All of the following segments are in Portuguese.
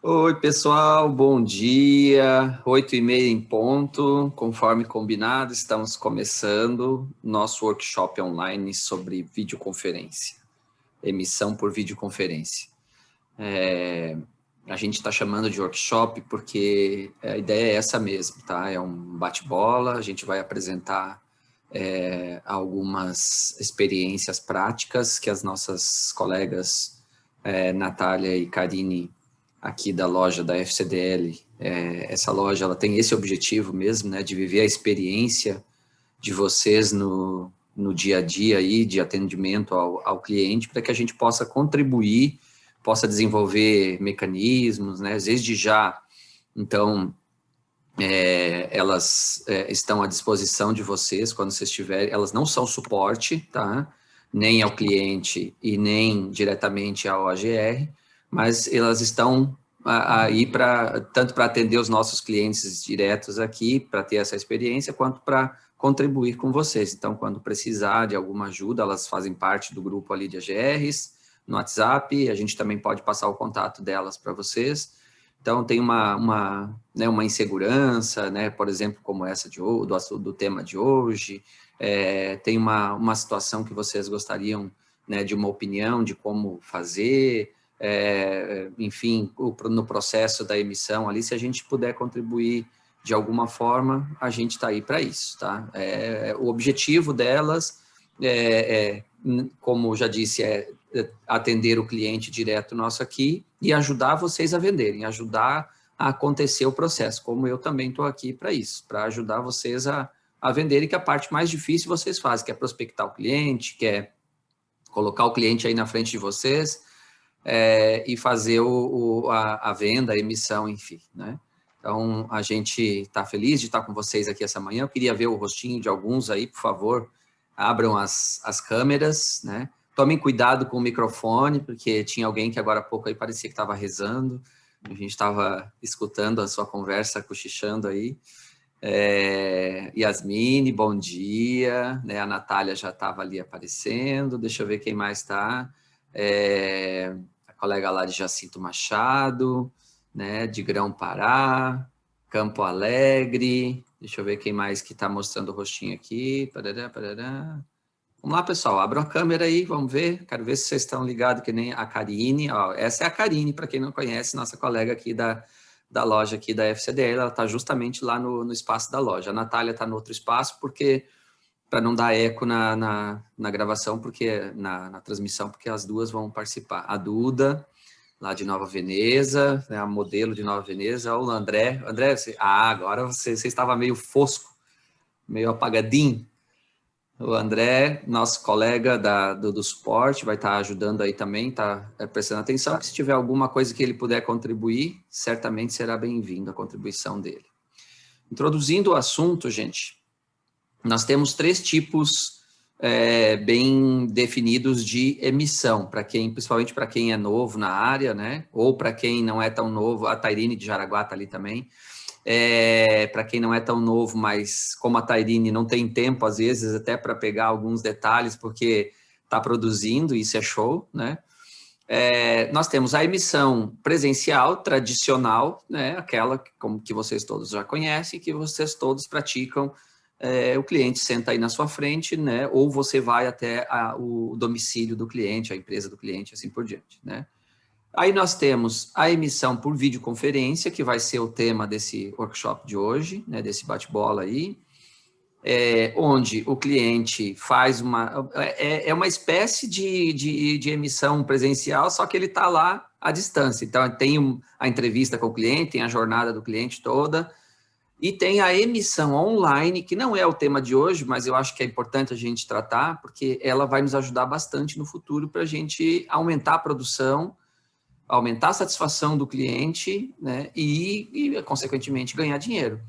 Oi, pessoal, bom dia. 8h30 em ponto, conforme combinado, estamos começando nosso workshop online sobre videoconferência, emissão por videoconferência. A gente está chamando de workshop porque a ideia é essa mesmo, tá? É um bate-bola, a gente vai apresentar algumas experiências práticas que as nossas colegas Natália e Karine aqui da loja da FCDL, essa loja ela tem esse objetivo mesmo, né, de viver a experiência de vocês no dia a dia aí, de atendimento ao cliente, para que a gente possa contribuir, possa desenvolver mecanismos, né, desde já. Então, elas estão à disposição de vocês quando vocês tiverem, elas não são suporte, tá? Nem ao cliente e nem diretamente ao AGR, mas elas estão aí tanto para atender os nossos clientes diretos aqui, para ter essa experiência, quanto para contribuir com vocês. Então, quando precisar de alguma ajuda, elas fazem parte do grupo ali de AGRs, no WhatsApp, a gente também pode passar o contato delas para vocês. Então, tem uma insegurança, né, por exemplo, como essa do tema de hoje, tem uma situação que vocês gostariam, né, de uma opinião de como fazer, enfim, no processo da emissão ali, se a gente puder contribuir de alguma forma, a gente está aí para isso, tá? O objetivo delas, como já disse, atender o cliente direto nosso aqui e ajudar vocês a venderem, ajudar a acontecer o processo, como eu também estou aqui para isso, para ajudar vocês a venderem, que a parte mais difícil vocês fazem, que é prospectar o cliente, que é colocar o cliente aí na frente de vocês e fazer a venda, a emissão, enfim, né? Então, a gente está feliz de estar com vocês aqui essa manhã. Eu queria ver o rostinho de alguns aí, por favor, abram as câmeras, né? Tomem cuidado com o microfone, porque tinha alguém que agora há pouco aí parecia que estava rezando. A gente estava escutando a sua conversa, cochichando aí. Yasmine, bom dia. Né? A Natália já estava ali aparecendo. Deixa eu ver quem mais está. A colega lá de Jacinto Machado, né? De Grão-Pará, Campo Alegre. Deixa eu ver quem mais que está mostrando o rostinho aqui. Parará, parará. Vamos lá, pessoal, abram a câmera aí, vamos ver. Quero ver se vocês estão ligados que nem a Karine. Ó, essa é a Karine, para quem não conhece, nossa colega aqui da loja aqui da FCDL, ela está justamente lá no espaço da loja. A Natália está no outro espaço, porque para não dar eco na gravação, porque na transmissão, porque as duas vão participar. A Duda, lá de Nova Veneza, né, a modelo de Nova Veneza, o André. André, agora você estava meio fosco, meio apagadinho. O André, nosso colega do suporte, vai estar ajudando aí também, está prestando atenção, que se tiver alguma coisa que ele puder contribuir, certamente será bem-vindo a contribuição dele. Introduzindo o assunto, gente, nós temos 3 tipos bem definidos de emissão, principalmente para quem é novo na área, né? Ou para quem não é tão novo, a Tairine de Jaraguá está ali também. Para quem não é tão novo, mas como a Tairine não tem tempo, às vezes, até para pegar alguns detalhes, porque está produzindo, isso é show, né? Nós temos a emissão presencial, tradicional, né? Aquela que vocês todos já conhecem, que vocês todos praticam, o cliente senta aí na sua frente, né? Ou você vai até o domicílio do cliente, a empresa do cliente, assim por diante, né? Aí nós temos a emissão por videoconferência, que vai ser o tema desse workshop de hoje, né, desse bate-bola aí, onde o cliente faz uma espécie de emissão presencial, só que ele está lá à distância. Então, tem a entrevista com o cliente, tem a jornada do cliente toda, e tem a emissão online, que não é o tema de hoje, mas eu acho que é importante a gente tratar, porque ela vai nos ajudar bastante no futuro para a gente aumentar a produção, aumentar a satisfação do cliente, né, e, consequentemente, ganhar dinheiro,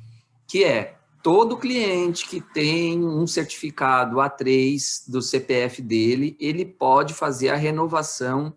que é todo cliente que tem um certificado A3 do CPF dele, ele pode fazer a renovação,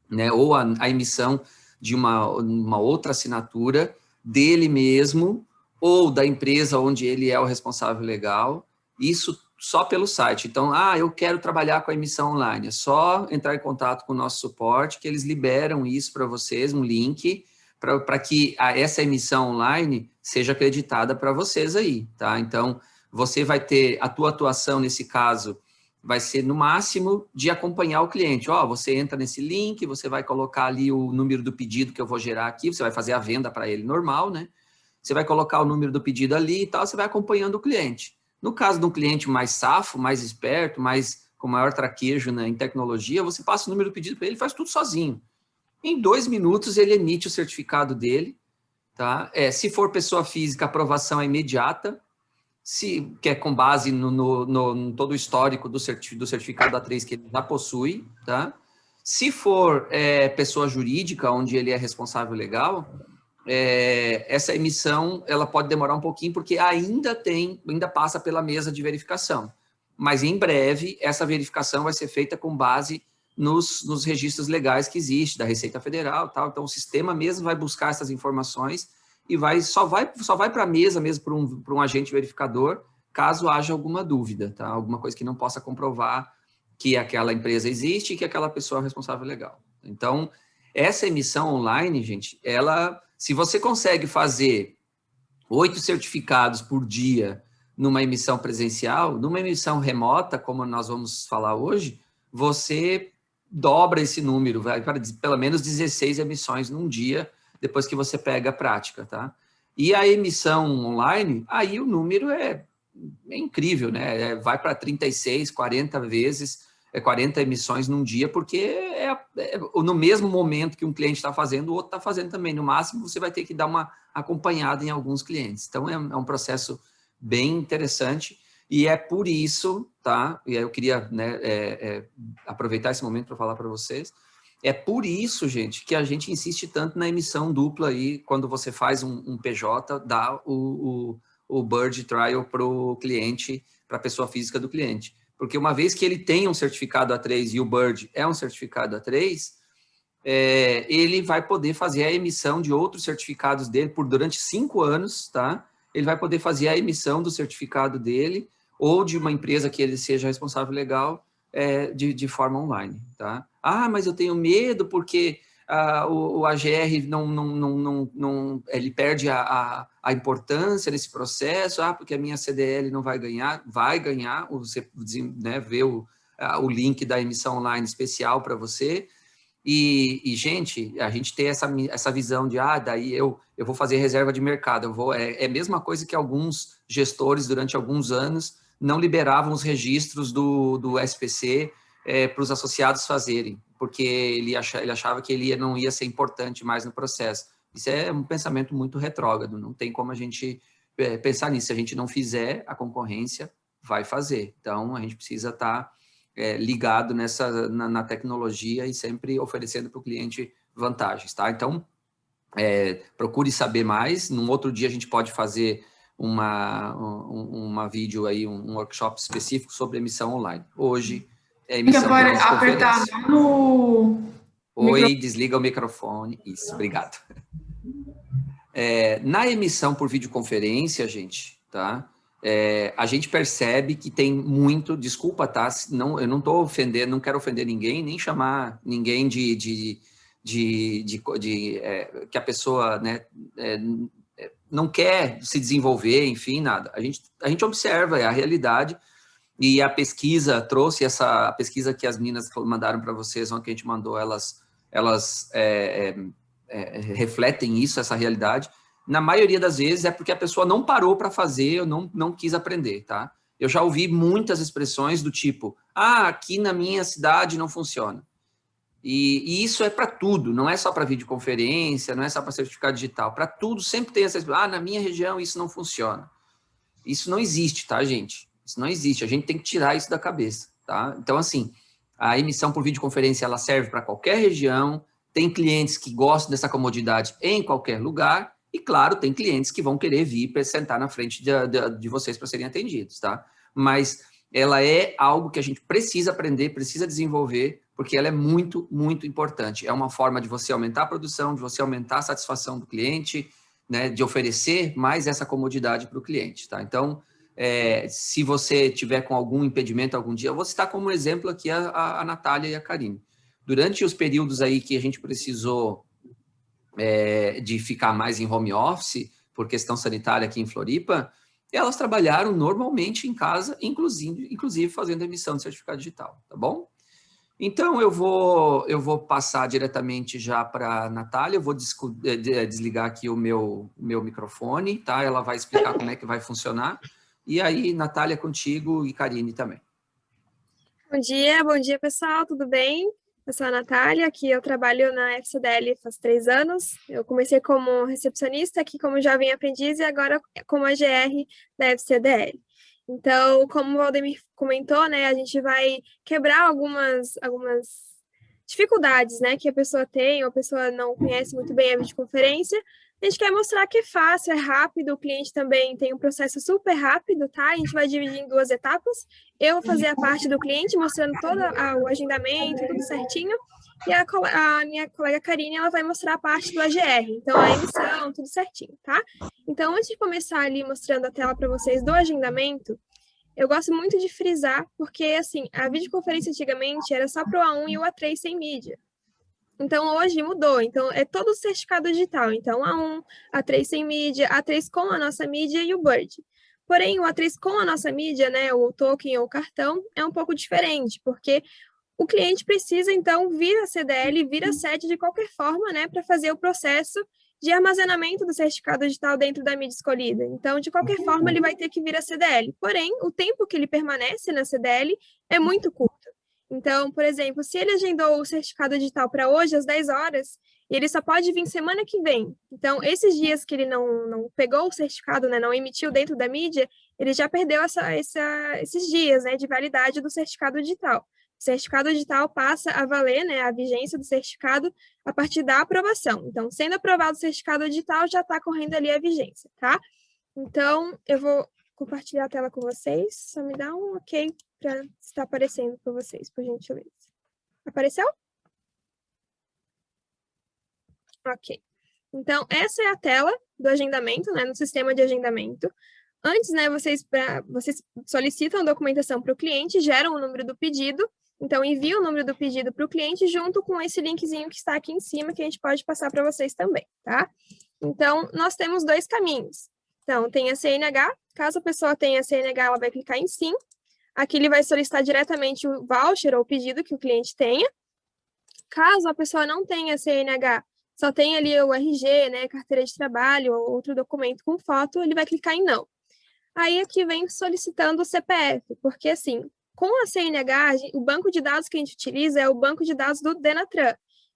né, ou a emissão de uma outra assinatura dele mesmo, ou da empresa onde ele é o responsável legal. Isso só pelo site. Então, eu quero trabalhar com a emissão online. É só entrar em contato com o nosso suporte, que eles liberam isso para vocês, um link, para que essa emissão online seja acreditada para vocês aí, tá? Então, você vai ter, a tua atuação nesse caso vai ser no máximo de acompanhar o cliente. Você entra nesse link, você vai colocar ali o número do pedido que eu vou gerar aqui, você vai fazer a venda para ele normal, né? Você vai colocar o número do pedido ali e tal, você vai acompanhando o cliente. No caso de um cliente mais safo, mais esperto, com maior traquejo, né, em tecnologia, você passa o número do pedido para ele, faz tudo sozinho. Em 2 minutos ele emite o certificado dele, tá? Se for pessoa física, a aprovação é imediata, que é com base no todo o histórico do certificado A3 que ele já possui, tá? Se for pessoa jurídica, onde ele é responsável legal, essa emissão ela pode demorar um pouquinho, porque ainda passa pela mesa de verificação. Mas em breve, essa verificação vai ser feita com base nos registros legais que existem, da Receita Federal, tal. Então, o sistema mesmo vai buscar essas informações e só vai para a mesa mesmo para um agente verificador, caso haja alguma dúvida, tá? Alguma coisa que não possa comprovar que aquela empresa existe e que aquela pessoa é o responsável legal. Então, essa emissão online, gente, se você consegue fazer 8 certificados por dia numa emissão presencial, numa emissão remota, como nós vamos falar hoje, você dobra esse número, vai para pelo menos 16 emissões num dia, depois que você pega a prática, tá? E a emissão online, aí o número é incrível, né? Vai para 36, 40 vezes, 40 emissões num dia, porque no mesmo momento que um cliente está fazendo, o outro está fazendo também. No máximo, você vai ter que dar uma acompanhada em alguns clientes. Então, é um processo bem interessante e é por isso, tá? E aí eu queria, né, aproveitar esse momento para falar para vocês. É por isso, gente, que a gente insiste tanto na emissão dupla aí, quando você faz um PJ, dá o Bird Trial para o cliente, para a pessoa física do cliente. Porque uma vez que ele tem um certificado A3 e o Bird é um certificado A3, ele vai poder fazer a emissão de outros certificados dele durante 5 anos, tá? Ele vai poder fazer a emissão do certificado dele ou de uma empresa que ele seja responsável legal de forma online, tá? Mas eu tenho medo porque o AGR ele perde a importância nesse processo, porque a minha CDL não vai ganhar. Vai ganhar, você, né, vê o link da emissão online especial para você. E, gente, a gente tem essa visão de, daí eu vou fazer reserva de mercado, é a mesma coisa que alguns gestores, durante alguns anos, não liberavam os registros do SPC para os associados fazerem, porque ele achava que ele não ia ser importante mais no processo. Isso é um pensamento muito retrógrado, não tem como a gente pensar nisso. Se a gente não fizer, a concorrência vai fazer. Então, a gente precisa estar ligado na tecnologia e sempre oferecendo para o cliente vantagens, tá? Então, procure saber mais. Num outro dia a gente pode fazer uma vídeo aí, um workshop específico sobre emissão online. Hoje é emissão por videoconferência. Apertar no... Oi, desliga o microfone. Isso, obrigado. Na emissão por videoconferência, gente, tá? A gente percebe que tem muito, desculpa, tá? Eu não estou ofendendo, não quero ofender ninguém, nem chamar ninguém que a pessoa, né, não quer se desenvolver, enfim, nada. A gente observa, a realidade, e a pesquisa trouxe a pesquisa que as meninas mandaram para vocês, que a gente mandou, elas refletem isso, essa realidade. Na maioria das vezes é porque a pessoa não parou para fazer, ou não quis aprender, tá? Eu já ouvi muitas expressões do tipo, aqui na minha cidade não funciona. E isso é para tudo, não é só para videoconferência, não é só para certificado digital, para tudo sempre tem essa expressão, na minha região isso não funciona. Isso não existe, tá, gente? Isso não existe, a gente tem que tirar isso da cabeça, tá? Então, assim, a emissão por videoconferência, ela serve para qualquer região, tem clientes que gostam dessa comodidade em qualquer lugar, e, claro, tem clientes que vão querer vir para sentar na frente de vocês para serem atendidos, tá? Mas ela é algo que a gente precisa aprender, precisa desenvolver, porque ela é muito, muito importante. É uma forma de você aumentar a produção, de você aumentar a satisfação do cliente, né, de oferecer mais essa comodidade para o cliente, tá? Então, se você tiver com algum impedimento algum dia, eu vou citar como exemplo aqui a Natália e a Karine. Durante os períodos aí que a gente precisou de ficar mais em home office, por questão sanitária aqui em Floripa, elas trabalharam normalmente em casa, inclusive fazendo emissão de certificado digital, tá bom? Então, eu vou passar diretamente já para a Natália, eu vou desligar aqui o meu microfone, tá? Ela vai explicar como é que vai funcionar. E aí, Natália, contigo e Karine também. Bom dia, pessoal, tudo bem? Eu sou a Natália, aqui eu trabalho na FCDL faz 3 anos. Eu comecei como recepcionista aqui como jovem aprendiz e agora como AGR da FCDL. Então, como o Valdemir comentou, né, a gente vai quebrar algumas dificuldades, né, que a pessoa tem, ou a pessoa não conhece muito bem a videoconferência. A gente quer mostrar que é fácil, é rápido, o cliente também tem um processo super rápido, tá? A gente vai dividir em 2 etapas. Eu vou fazer a parte do cliente, mostrando todo o agendamento, tudo certinho, e a minha colega Karine, ela vai mostrar a parte do AGR, então a emissão, tudo certinho, tá? Então, antes de começar ali mostrando a tela para vocês do agendamento, eu gosto muito de frisar, porque, assim, a videoconferência antigamente era só para o A1 e o A3 sem mídia. Então, hoje mudou. Então, é todo certificado digital. Então, A1, A3 sem mídia, A3 com a nossa mídia e o Bird. Porém, o A3 com a nossa mídia, né, o token ou o cartão, é um pouco diferente, porque o cliente precisa, então, vir a CDL, vir a sede de qualquer forma, né, para fazer o processo de armazenamento do certificado digital dentro da mídia escolhida. Então, de qualquer forma, ele vai ter que vir a CDL. Porém, o tempo que ele permanece na CDL é muito curto. Então, por exemplo, se ele agendou o certificado digital para hoje, às 10 horas, e ele só pode vir semana que vem. Então, esses dias que ele não pegou o certificado, né, não emitiu dentro da mídia, ele já perdeu esses dias, né, de validade do certificado digital. O certificado digital passa a valer, né, a vigência do certificado a partir da aprovação. Então, sendo aprovado o certificado digital, já está correndo ali a vigência, tá? Então, eu vou compartilhar a tela com vocês. Só me dá um ok para estar aparecendo para vocês, por gentileza. Apareceu? Ok. Então, essa é a tela do agendamento, né, no sistema de agendamento. Antes, né, vocês solicitam a documentação para o cliente, geram o número do pedido, então envia o número do pedido para o cliente junto com esse linkzinho que está aqui em cima, que a gente pode passar para vocês também, tá? Então, nós temos 2 caminhos. Então, tem a CNH, caso a pessoa tenha a CNH, ela vai clicar em sim. Aqui ele vai solicitar diretamente o voucher ou o pedido que o cliente tenha. Caso a pessoa não tenha CNH, só tenha ali o RG, né, carteira de trabalho ou outro documento com foto, ele vai clicar em não. Aí aqui vem solicitando o CPF, porque assim, com a CNH, o banco de dados que a gente utiliza é o banco de dados do Denatran.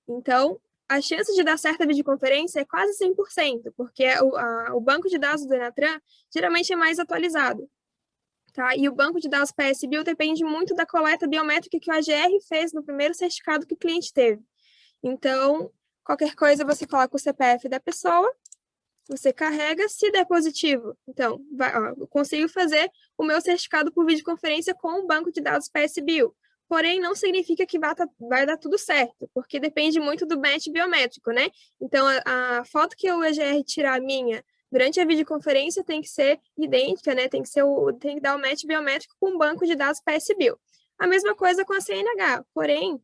Então, a chance de dar certo a videoconferência é quase 100%, porque o banco de dados do Denatran geralmente é mais atualizado. Tá? E o banco de dados PSBio depende muito da coleta biométrica que o AGR fez no primeiro certificado que o cliente teve. Então, qualquer coisa você coloca o CPF da pessoa, você carrega, se der positivo. Então, eu consigo fazer o meu certificado por videoconferência com o banco de dados PSBio. Porém, não significa que vai dar tudo certo, porque depende muito do match biométrico, né? Então, a foto que o EGR tirar minha durante a videoconferência tem que ser idêntica, né? Tem que dar o match biométrico com o banco de dados PSBio. A mesma coisa com a CNH, porém,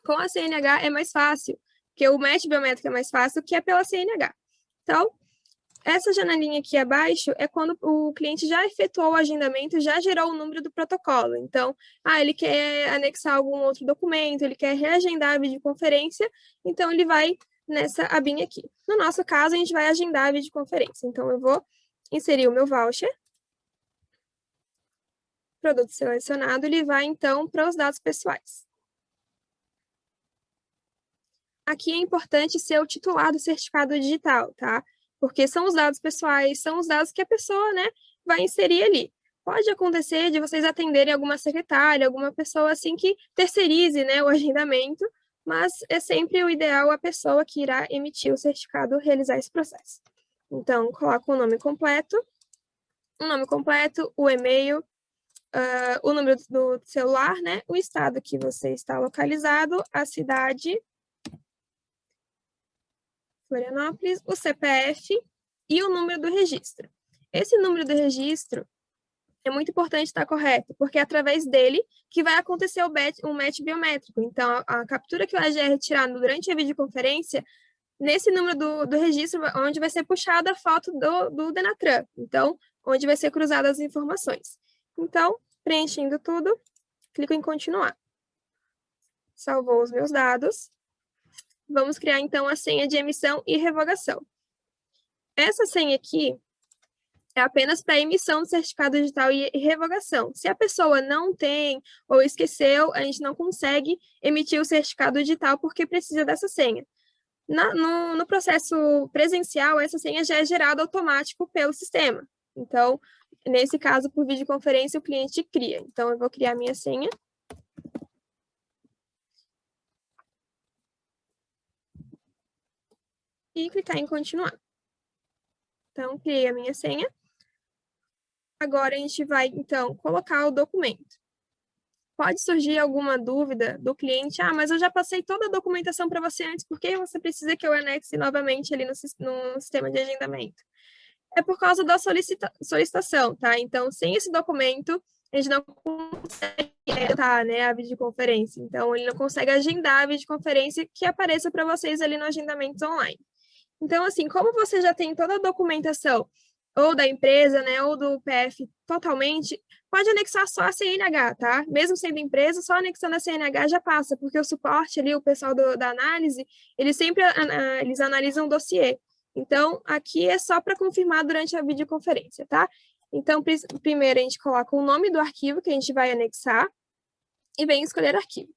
com a CNH é mais fácil, porque o match biométrico é mais fácil que é pela CNH. Então, essa janelinha aqui abaixo é quando o cliente já efetuou o agendamento, já gerou o número do protocolo. Então, ele quer anexar algum outro documento, ele quer reagendar a videoconferência, então ele vai nessa abinha aqui. No nosso caso, a gente vai agendar a videoconferência. Então, eu vou inserir o meu voucher. Produto selecionado, ele vai, então, para os dados pessoais. Aqui é importante ser o titular do certificado digital, tá? Porque são os dados pessoais, são os dados que a pessoa, né, vai inserir ali. Pode acontecer de vocês atenderem alguma secretária, alguma pessoa assim que terceirize, né, o agendamento, mas é sempre o ideal a pessoa que irá emitir o certificado realizar esse processo. Então, coloca o nome completo, o e-mail, o número do celular, né, o estado que você está localizado, a cidade, Florianópolis, o CPF e o número do registro. Esse número do registro, é muito importante estar correto, porque é através dele que vai acontecer o match biométrico. Então, a captura que o AGR tirar durante a videoconferência, nesse número do registro, onde vai ser puxada a foto do Denatran. Então, onde vai ser cruzadas as informações. Então, preenchendo tudo, clico em continuar. Salvou os meus dados. Vamos criar, então, a senha de emissão e revogação. Essa senha aqui é apenas para emissão do certificado digital e revogação. Se a pessoa não tem ou esqueceu, a gente não consegue emitir o certificado digital porque precisa dessa senha. No processo presencial, essa senha já é gerada automático pelo sistema. Então, nesse caso, por videoconferência, o cliente cria. Então, eu vou criar a minha senha. E clicar em continuar. Então, criei a minha senha. Agora, a gente vai, então, colocar o documento. Pode surgir alguma dúvida do cliente, mas eu já passei toda a documentação para você antes, por que você precisa que eu anexe novamente ali no sistema de agendamento? É por causa da solicitação, tá? Então, sem esse documento, a gente não consegue agendar, né, a videoconferência. Então, ele não consegue agendar a videoconferência que apareça para vocês ali no agendamento online. Então, assim, como você já tem toda a documentação, ou da empresa, né, ou do PF totalmente, pode anexar só a CNH, tá? Mesmo sendo empresa, só anexando a CNH já passa, porque o suporte ali, o pessoal da análise, eles sempre eles analisam o dossiê. Então, aqui é só para confirmar durante a videoconferência, tá? Então, primeiro a gente coloca o nome do arquivo que a gente vai anexar e vem escolher arquivo.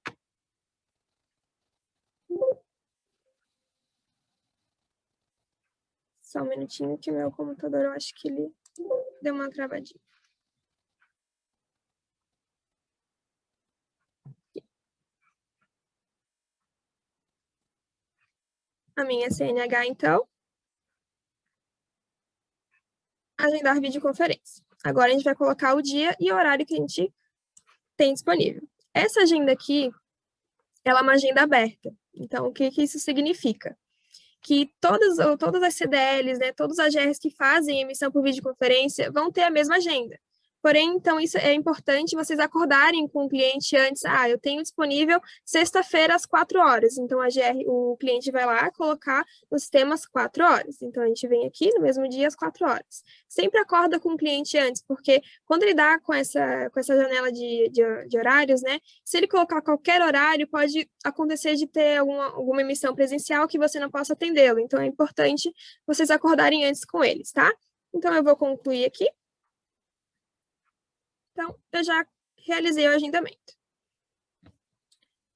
Só um minutinho que meu computador, eu acho que ele deu uma travadinha. A minha CNH, então. Agendar videoconferência. Agora a gente vai colocar o dia e o horário que a gente tem disponível. Essa agenda aqui, ela é uma agenda aberta. Então, o que isso significa? Que todas as CDLs, né, todos os AGRs que fazem emissão por videoconferência vão ter a mesma agenda. Porém, então, isso é importante vocês acordarem com o cliente antes. Eu tenho disponível sexta-feira às 4 horas. Então, o cliente vai lá colocar no sistema às 4 horas. Então, a gente vem aqui no mesmo dia às 4 horas. Sempre acorda com o cliente antes, porque quando ele dá com essa janela de horários, né? Se ele colocar qualquer horário, pode acontecer de ter alguma emissão presencial que você não possa atendê-lo. Então, é importante vocês acordarem antes com eles, tá? Então, eu vou concluir aqui. Então, eu já realizei o agendamento.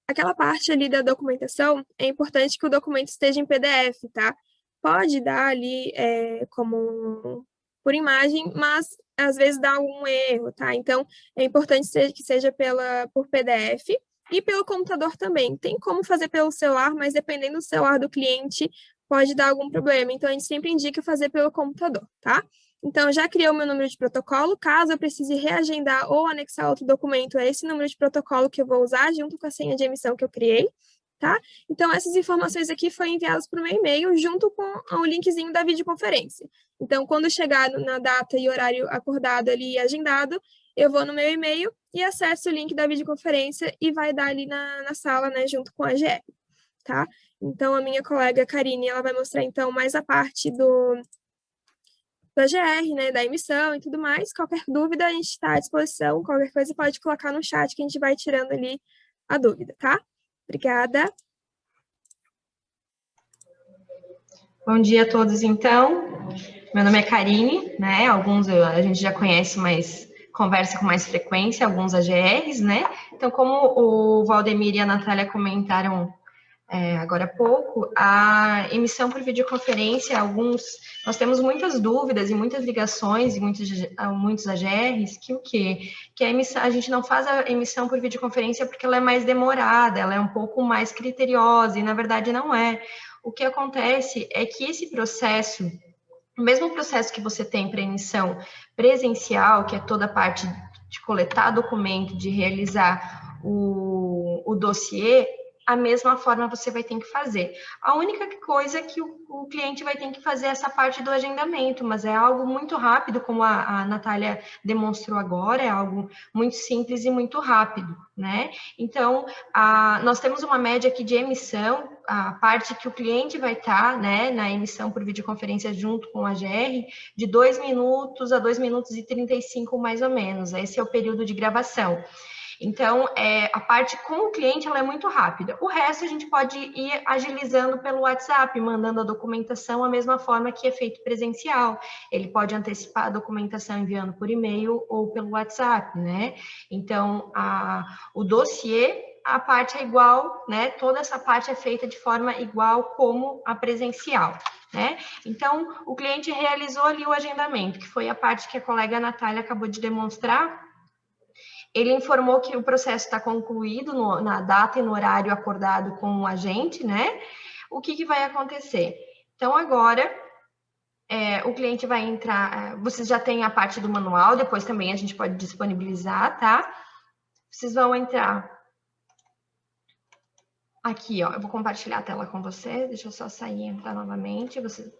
Aquela parte ali da documentação, é importante que o documento esteja em PDF, tá? Pode dar ali como por imagem, mas às vezes dá algum erro, tá? Então, é importante que seja por PDF e pelo computador também. Tem como fazer pelo celular, mas dependendo do celular do cliente, pode dar algum problema. Então, a gente sempre indica fazer pelo computador, tá? Então, eu já criei o meu número de protocolo. Caso eu precise reagendar ou anexar outro documento, é esse número de protocolo que eu vou usar junto com a senha de emissão que eu criei, tá? Então, essas informações aqui foram enviadas para o meu e-mail junto com o linkzinho da videoconferência. Então, quando chegar na data e horário acordado ali e agendado, eu vou no meu e-mail e acesso o link da videoconferência e vai dar ali na sala, né, junto com a AGR, tá? Então, a minha colega Karine, ela vai mostrar, então, mais a parte da AGR, né, da emissão e tudo mais. Qualquer dúvida, a gente está à disposição. Qualquer coisa pode colocar no chat que a gente vai tirando ali a dúvida, tá? Obrigada. Bom dia a todos, então. Meu nome é Karine, né? Alguns a gente já conhece, mas conversa com mais frequência, alguns AGRs, né? Então, como o Valdemir e a Natália comentaram agora há pouco, a emissão por videoconferência, nós temos muitas dúvidas e muitas ligações e muitos AGRs que a gente não faz a emissão por videoconferência porque ela é mais demorada, ela é um pouco mais criteriosa e na verdade não é. O que acontece é que esse processo, o mesmo processo que você tem para emissão presencial, que é toda a parte de coletar documento, de realizar o dossiê, a mesma forma você vai ter que fazer. A única coisa é que o cliente vai ter que fazer essa parte do agendamento, mas é algo muito rápido, como a Natália demonstrou agora, é algo muito simples e muito rápido, né? Então, nós temos uma média aqui de emissão, a parte que o cliente vai estar, né, na emissão por videoconferência junto com a GR, de 2 minutos a 2 minutos e 35 mais ou menos. Esse é o período de gravação. Então, a parte com o cliente, ela é muito rápida. O resto, a gente pode ir agilizando pelo WhatsApp, mandando a documentação, a mesma forma que é feito presencial. Ele pode antecipar a documentação enviando por e-mail ou pelo WhatsApp, né? Então, o dossiê, a parte é igual, né? Toda essa parte é feita de forma igual como a presencial, né? Então, o cliente realizou ali o agendamento, que foi a parte que a colega Natália acabou de demonstrar. Ele informou que o processo está concluído na data e no horário acordado com o agente, né? O que vai acontecer? Então, agora, o cliente vai entrar... Vocês já têm a parte do manual, depois também a gente pode disponibilizar, tá? Vocês vão entrar... Aqui, ó, eu vou compartilhar a tela com vocês, deixa eu só sair e entrar novamente. Vocês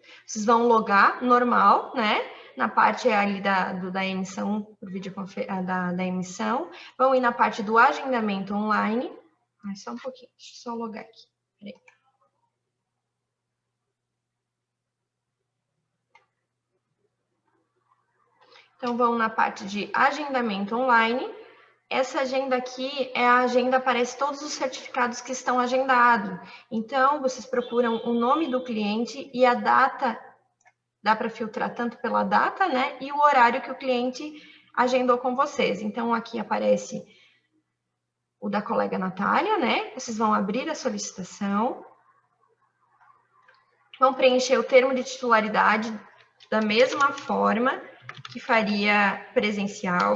vão logar normal, né? Na parte ali da emissão, por videoconferência, da emissão. Vão ir na parte do agendamento online. Só um pouquinho, deixa eu só logar aqui. Peraí. Então, vão na parte de agendamento online. Essa agenda aqui é a agenda, aparece todos os certificados que estão agendados. Então, vocês procuram o nome do cliente e a data, dá para filtrar tanto pela data, né? E o horário que o cliente agendou com vocês. Então, aqui aparece o da colega Natália, né? Vocês vão abrir a solicitação, vão preencher o termo de titularidade da mesma forma que faria presencial.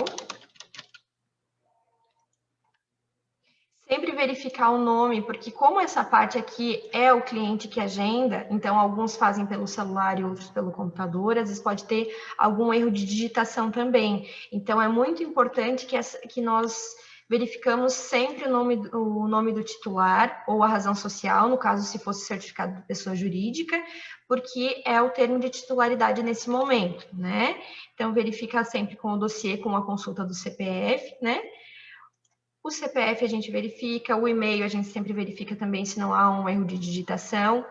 Sempre verificar o nome, porque como essa parte aqui é o cliente que agenda, então alguns fazem pelo celular e outros pelo computador, às vezes pode ter algum erro de digitação também. Então é muito importante que nós verificamos sempre o nome do titular ou a razão social, no caso se fosse certificado de pessoa jurídica, porque é o termo de titularidade nesse momento, né? Então verificar sempre com o dossiê, com a consulta do CPF, né? O CPF a gente verifica, o e-mail a gente sempre verifica também se não há um erro de digitação.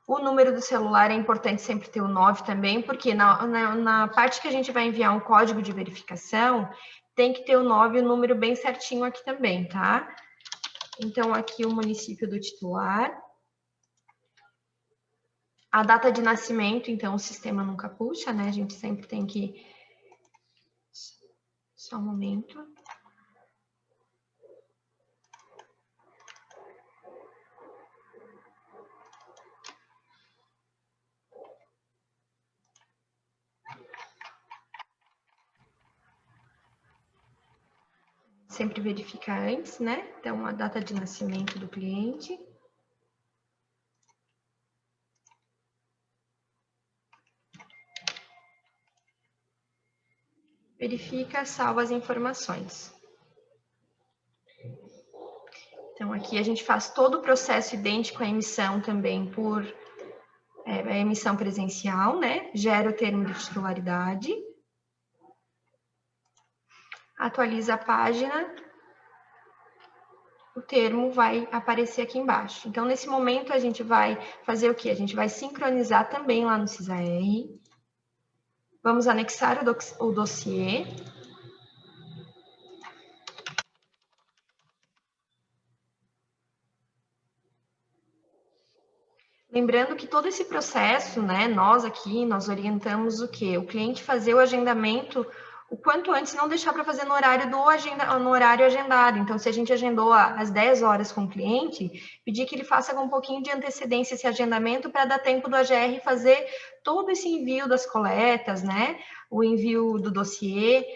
O número do celular é importante sempre ter o 9 também, porque na parte que a gente vai enviar um código de verificação, tem que ter o 9 e o número bem certinho aqui também, tá? Então, aqui o município do titular. A data de nascimento, então, o sistema nunca puxa, né? A gente sempre tem que... Só um momento. Sempre verificar antes, né? Então, a data de nascimento do cliente. Verifica, salva as informações. Então, aqui a gente faz todo o processo idêntico à emissão também por emissão presencial, né? Gera o termo de titularidade. Atualiza a página, o termo vai aparecer aqui embaixo. Então, nesse momento, a gente vai fazer o quê? A gente vai sincronizar também lá no CISAR. Vamos anexar o dossiê. Lembrando que todo esse processo, né, nós orientamos o quê? O cliente fazer o agendamento o quanto antes, não deixar para fazer no horário agendado. Então, se a gente agendou às 10 horas com o cliente, pedir que ele faça com um pouquinho de antecedência esse agendamento para dar tempo do AGR fazer todo esse envio das coletas, né? O envio do dossiê,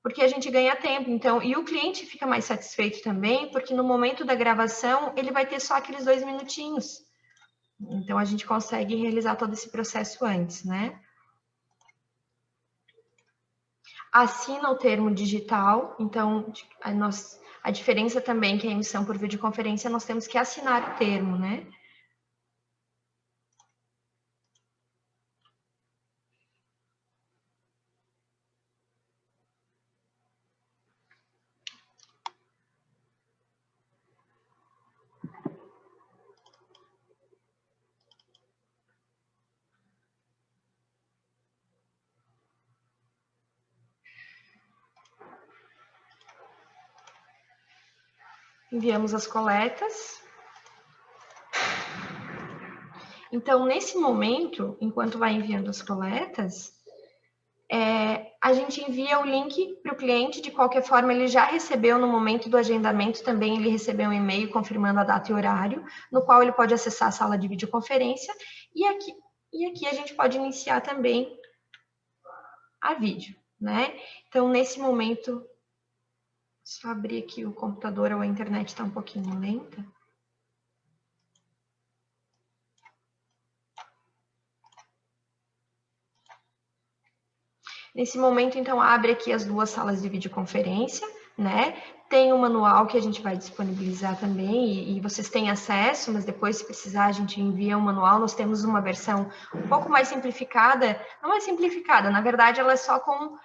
porque a gente ganha tempo. Então, e o cliente fica mais satisfeito também, porque no momento da gravação, ele vai ter só aqueles 2 minutinhos. Então, a gente consegue realizar todo esse processo antes, né? Assina o termo digital. Então, A diferença também que a emissão por videoconferência, nós temos que assinar o termo, né? Enviamos as coletas. Então, nesse momento, enquanto vai enviando as coletas, a gente envia o link para o cliente. De qualquer forma, ele já recebeu no momento do agendamento, também ele recebeu um e-mail confirmando a data e horário, no qual ele pode acessar a sala de videoconferência, e aqui a gente pode iniciar também a vídeo, né? Então, nesse momento, só abrir aqui o computador, ou a internet está um pouquinho lenta. Nesse momento, então, abre aqui as duas salas de videoconferência, né? Tem um manual que a gente vai disponibilizar também, e vocês têm acesso, mas depois, se precisar, a gente envia um manual. Nós temos uma versão um pouco mais simplificada, não é simplificada, na verdade, ela é só com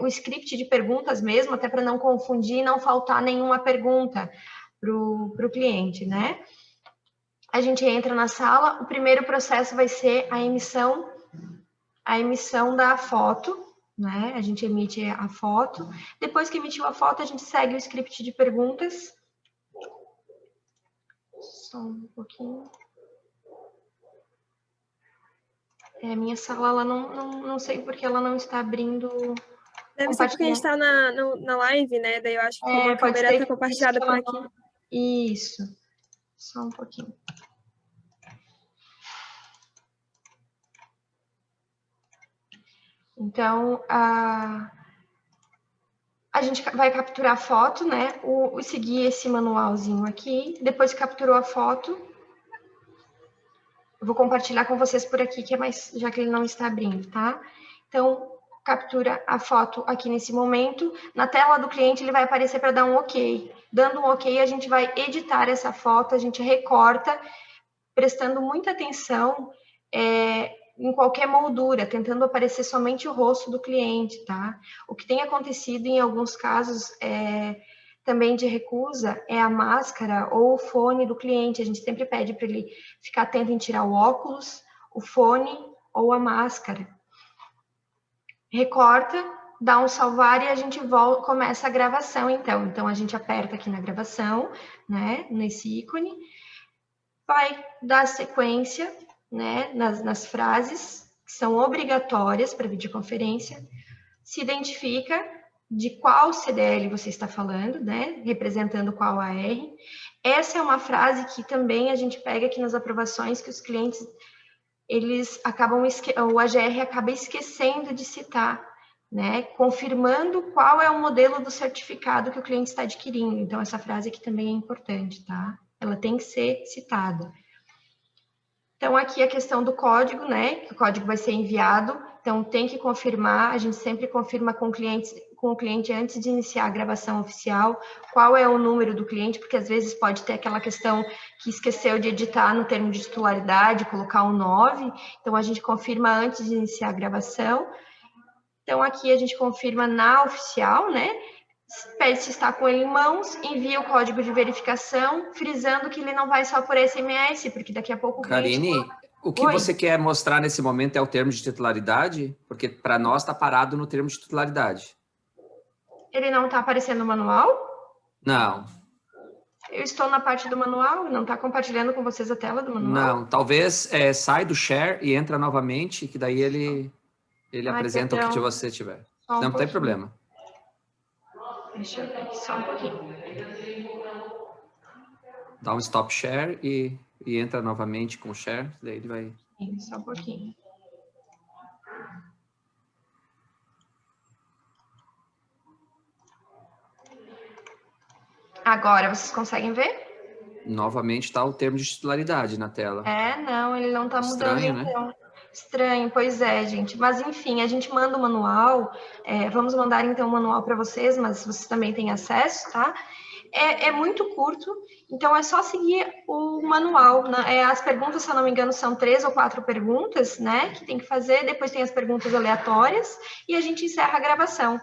o script de perguntas mesmo, até para não confundir e não faltar nenhuma pergunta para o cliente, né? A gente entra na sala, o primeiro processo vai ser a emissão da foto, né? A gente emite a foto. Depois que emitiu a foto, a gente segue o script de perguntas. Só um pouquinho. Minha sala, ela não sei porque ela não está abrindo. Deve ser porque a gente está na live, né? Daí eu acho que como a câmera está compartilhada por aqui. Isso. Só um pouquinho. Então, a gente vai capturar a foto, né? Seguir esse manualzinho aqui. Depois que capturou a foto, eu vou compartilhar com vocês por aqui, que é mais, já que ele não está abrindo, tá? Então, captura a foto aqui nesse momento. Na tela do cliente, ele vai aparecer para dar um OK. Dando um OK, a gente vai editar essa foto, a gente recorta, prestando muita atenção em qualquer moldura, tentando aparecer somente o rosto do cliente, tá? O que tem acontecido em alguns casos também de recusa é a máscara ou o fone do cliente. A gente sempre pede para ele ficar atento em tirar o óculos, o fone ou a máscara. Recorta, dá um salvar e a gente começa a gravação, então. Então, a gente aperta aqui na gravação, né, nesse ícone, vai dar sequência, né, nas frases que são obrigatórias para videoconferência, se identifica de qual CDL você está falando, né, representando qual AR. Essa é uma frase que também a gente pega aqui nas aprovações, que os clientes, eles acabam, o AGR acaba esquecendo de citar, né, confirmando qual é o modelo do certificado que o cliente está adquirindo. Então, essa frase aqui também é importante, tá? Ela tem que ser citada. Então, aqui a questão do código, né? Que o código vai ser enviado, então tem que confirmar, a gente sempre confirma com o cliente antes de iniciar a gravação oficial, qual é o número do cliente, porque às vezes pode ter aquela questão que esqueceu de editar no termo de titularidade, colocar um 9, então a gente confirma antes de iniciar a gravação. Então, aqui a gente confirma na oficial, né? Pede se está com ele em mãos, envia o código de verificação, frisando que ele não vai só por SMS, porque daqui a pouco o cliente... Karine, o que você quer mostrar nesse momento é o termo de titularidade? Porque para nós está parado no termo de titularidade. Ele não está aparecendo no manual? Não. Eu estou na parte do manual, não está compartilhando com vocês a tela do manual? Não, talvez sai do share e entra novamente, que daí ele apresenta o que você tiver. Não tem problema. Deixa eu ver aqui só um pouquinho. Dá um stop share e entra novamente com o share, daí ele vai... Só um pouquinho. Agora, vocês conseguem ver? Novamente está o termo de titularidade na tela. Não, ele não está mudando, Estranho, né? então. Estranho, pois é, gente. Mas, enfim, a gente manda o manual. Vamos mandar, então, o manual para vocês, mas vocês também têm acesso, tá? É muito curto, então é só seguir o manual. Né? As perguntas, se eu não me engano, são 3 ou 4 perguntas, né? Que tem que fazer. Depois tem as perguntas aleatórias e a gente encerra a gravação.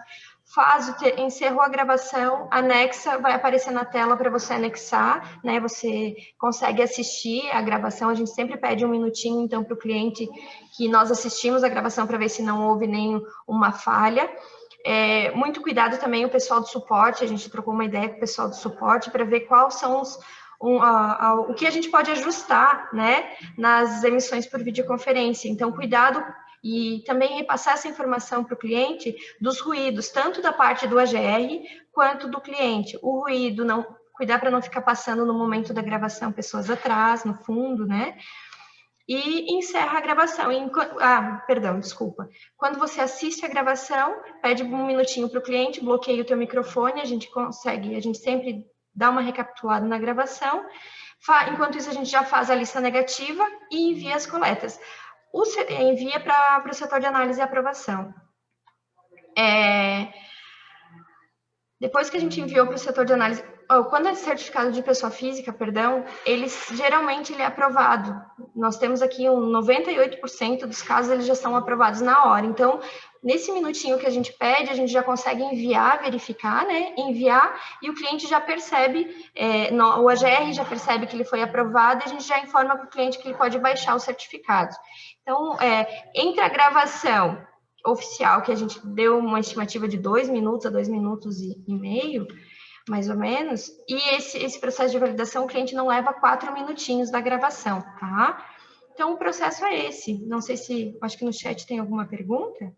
Encerrou a gravação, anexa, vai aparecer na tela para você anexar, né? Você consegue assistir a gravação, a gente sempre pede um minutinho, então, para o cliente que nós assistimos a gravação para ver se não houve nenhuma falha. Muito cuidado também o pessoal do suporte, a gente trocou uma ideia com o pessoal do suporte para ver quais são o que a gente pode ajustar, né, nas emissões por videoconferência. Então, cuidado e também repassar essa informação para o cliente dos ruídos, tanto da parte do AGR quanto do cliente. O ruído, cuidar para não ficar passando no momento da gravação pessoas atrás, no fundo, né? E encerra a gravação. Perdão, desculpa. Quando você assiste a gravação, pede um minutinho para o cliente, bloqueia o teu microfone, a gente sempre dá uma recapitulada na gravação. Enquanto isso, a gente já faz a lista negativa e envia as coletas. Envia para o setor de análise e aprovação. Depois que a gente enviou para o setor de análise, quando é certificado de pessoa física, perdão, geralmente ele é aprovado. Nós temos aqui 98% dos casos, eles já são aprovados na hora. Então, nesse minutinho que a gente pede, a gente já consegue enviar, verificar, né? Enviar, e o cliente já percebe, o AGR já percebe que ele foi aprovado, e a gente já informa para o cliente que ele pode baixar o certificado. Então, entre a gravação oficial, que a gente deu uma estimativa de 2 minutos a 2 minutos e meio, mais ou menos, e esse processo de validação, o cliente não leva 4 minutinhos da gravação, tá? Então, o processo é esse. Não sei se, acho que no chat tem alguma pergunta.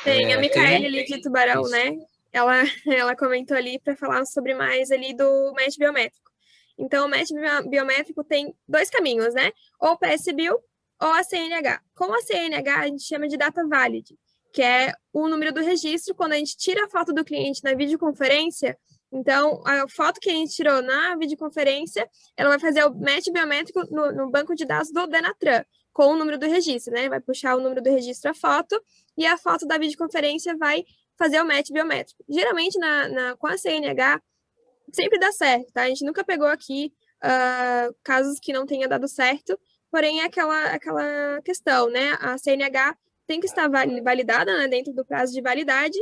Tem a Micaele ali de Tubarão, né? Ela comentou ali para falar sobre mais ali do match biométrico. Então, o match biométrico tem 2 caminhos, né? Ou o PSBio ou a CNH. Com a CNH, a gente chama de data valid, que é o número do registro. Quando a gente tira a foto do cliente na videoconferência, então, a foto que a gente tirou na videoconferência, ela vai fazer o match biométrico no banco de dados do Denatran, com o número do registro, né? Vai puxar o número do registro a foto, e a foto da videoconferência vai fazer o match biométrico. Geralmente, com a CNH, sempre dá certo, tá? A gente nunca pegou aqui casos que não tenha dado certo, porém é aquela questão, né? A CNH tem que estar validada, né, dentro do prazo de validade.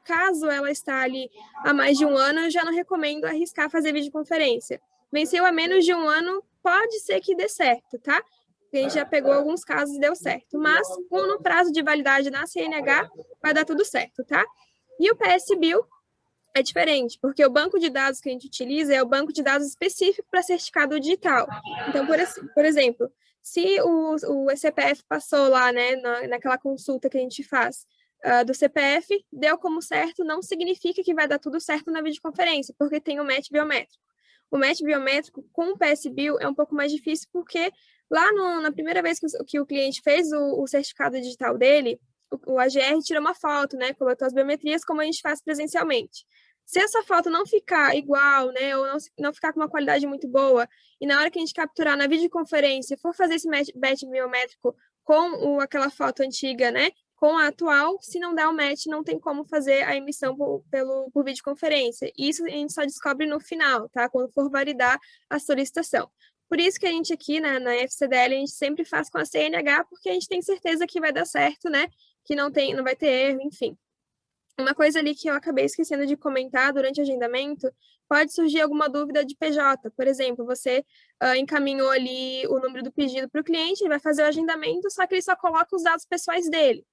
Caso ela está ali há mais de 1 ano, eu já não recomendo arriscar fazer videoconferência. Venceu há menos de 1 ano, pode ser que dê certo, tá? A gente já pegou alguns casos e deu certo. Mas, no prazo de validade na CNH, vai dar tudo certo, tá? E o PSBio é diferente, porque o banco de dados que a gente utiliza é o banco de dados específico para certificado digital. Então, por exemplo, se o CPF passou lá, né, naquela consulta que a gente faz do CPF, deu como certo, não significa que vai dar tudo certo na videoconferência, porque tem o match biométrico. O match biométrico com o PSBio é um pouco mais difícil, porque lá na primeira vez que o cliente fez o certificado digital dele, o AGR tira uma foto, né, coletou as biometrias, como a gente faz presencialmente. Se essa foto não ficar igual, né, ou não ficar com uma qualidade muito boa, e na hora que a gente capturar na videoconferência, for fazer esse match biométrico com aquela foto antiga, né, com a atual, se não der o match, não tem como fazer a emissão por videoconferência. Isso a gente só descobre no final, tá, quando for validar a solicitação. Por isso que a gente aqui, na FCDL, a gente sempre faz com a CNH, porque a gente tem certeza que vai dar certo, né, que não vai ter erro, enfim. Uma coisa ali que eu acabei esquecendo de comentar durante o agendamento, pode surgir alguma dúvida de PJ. Por exemplo, você encaminhou ali o número do pedido para o cliente, ele vai fazer o agendamento, só que ele só coloca os dados pessoais dele.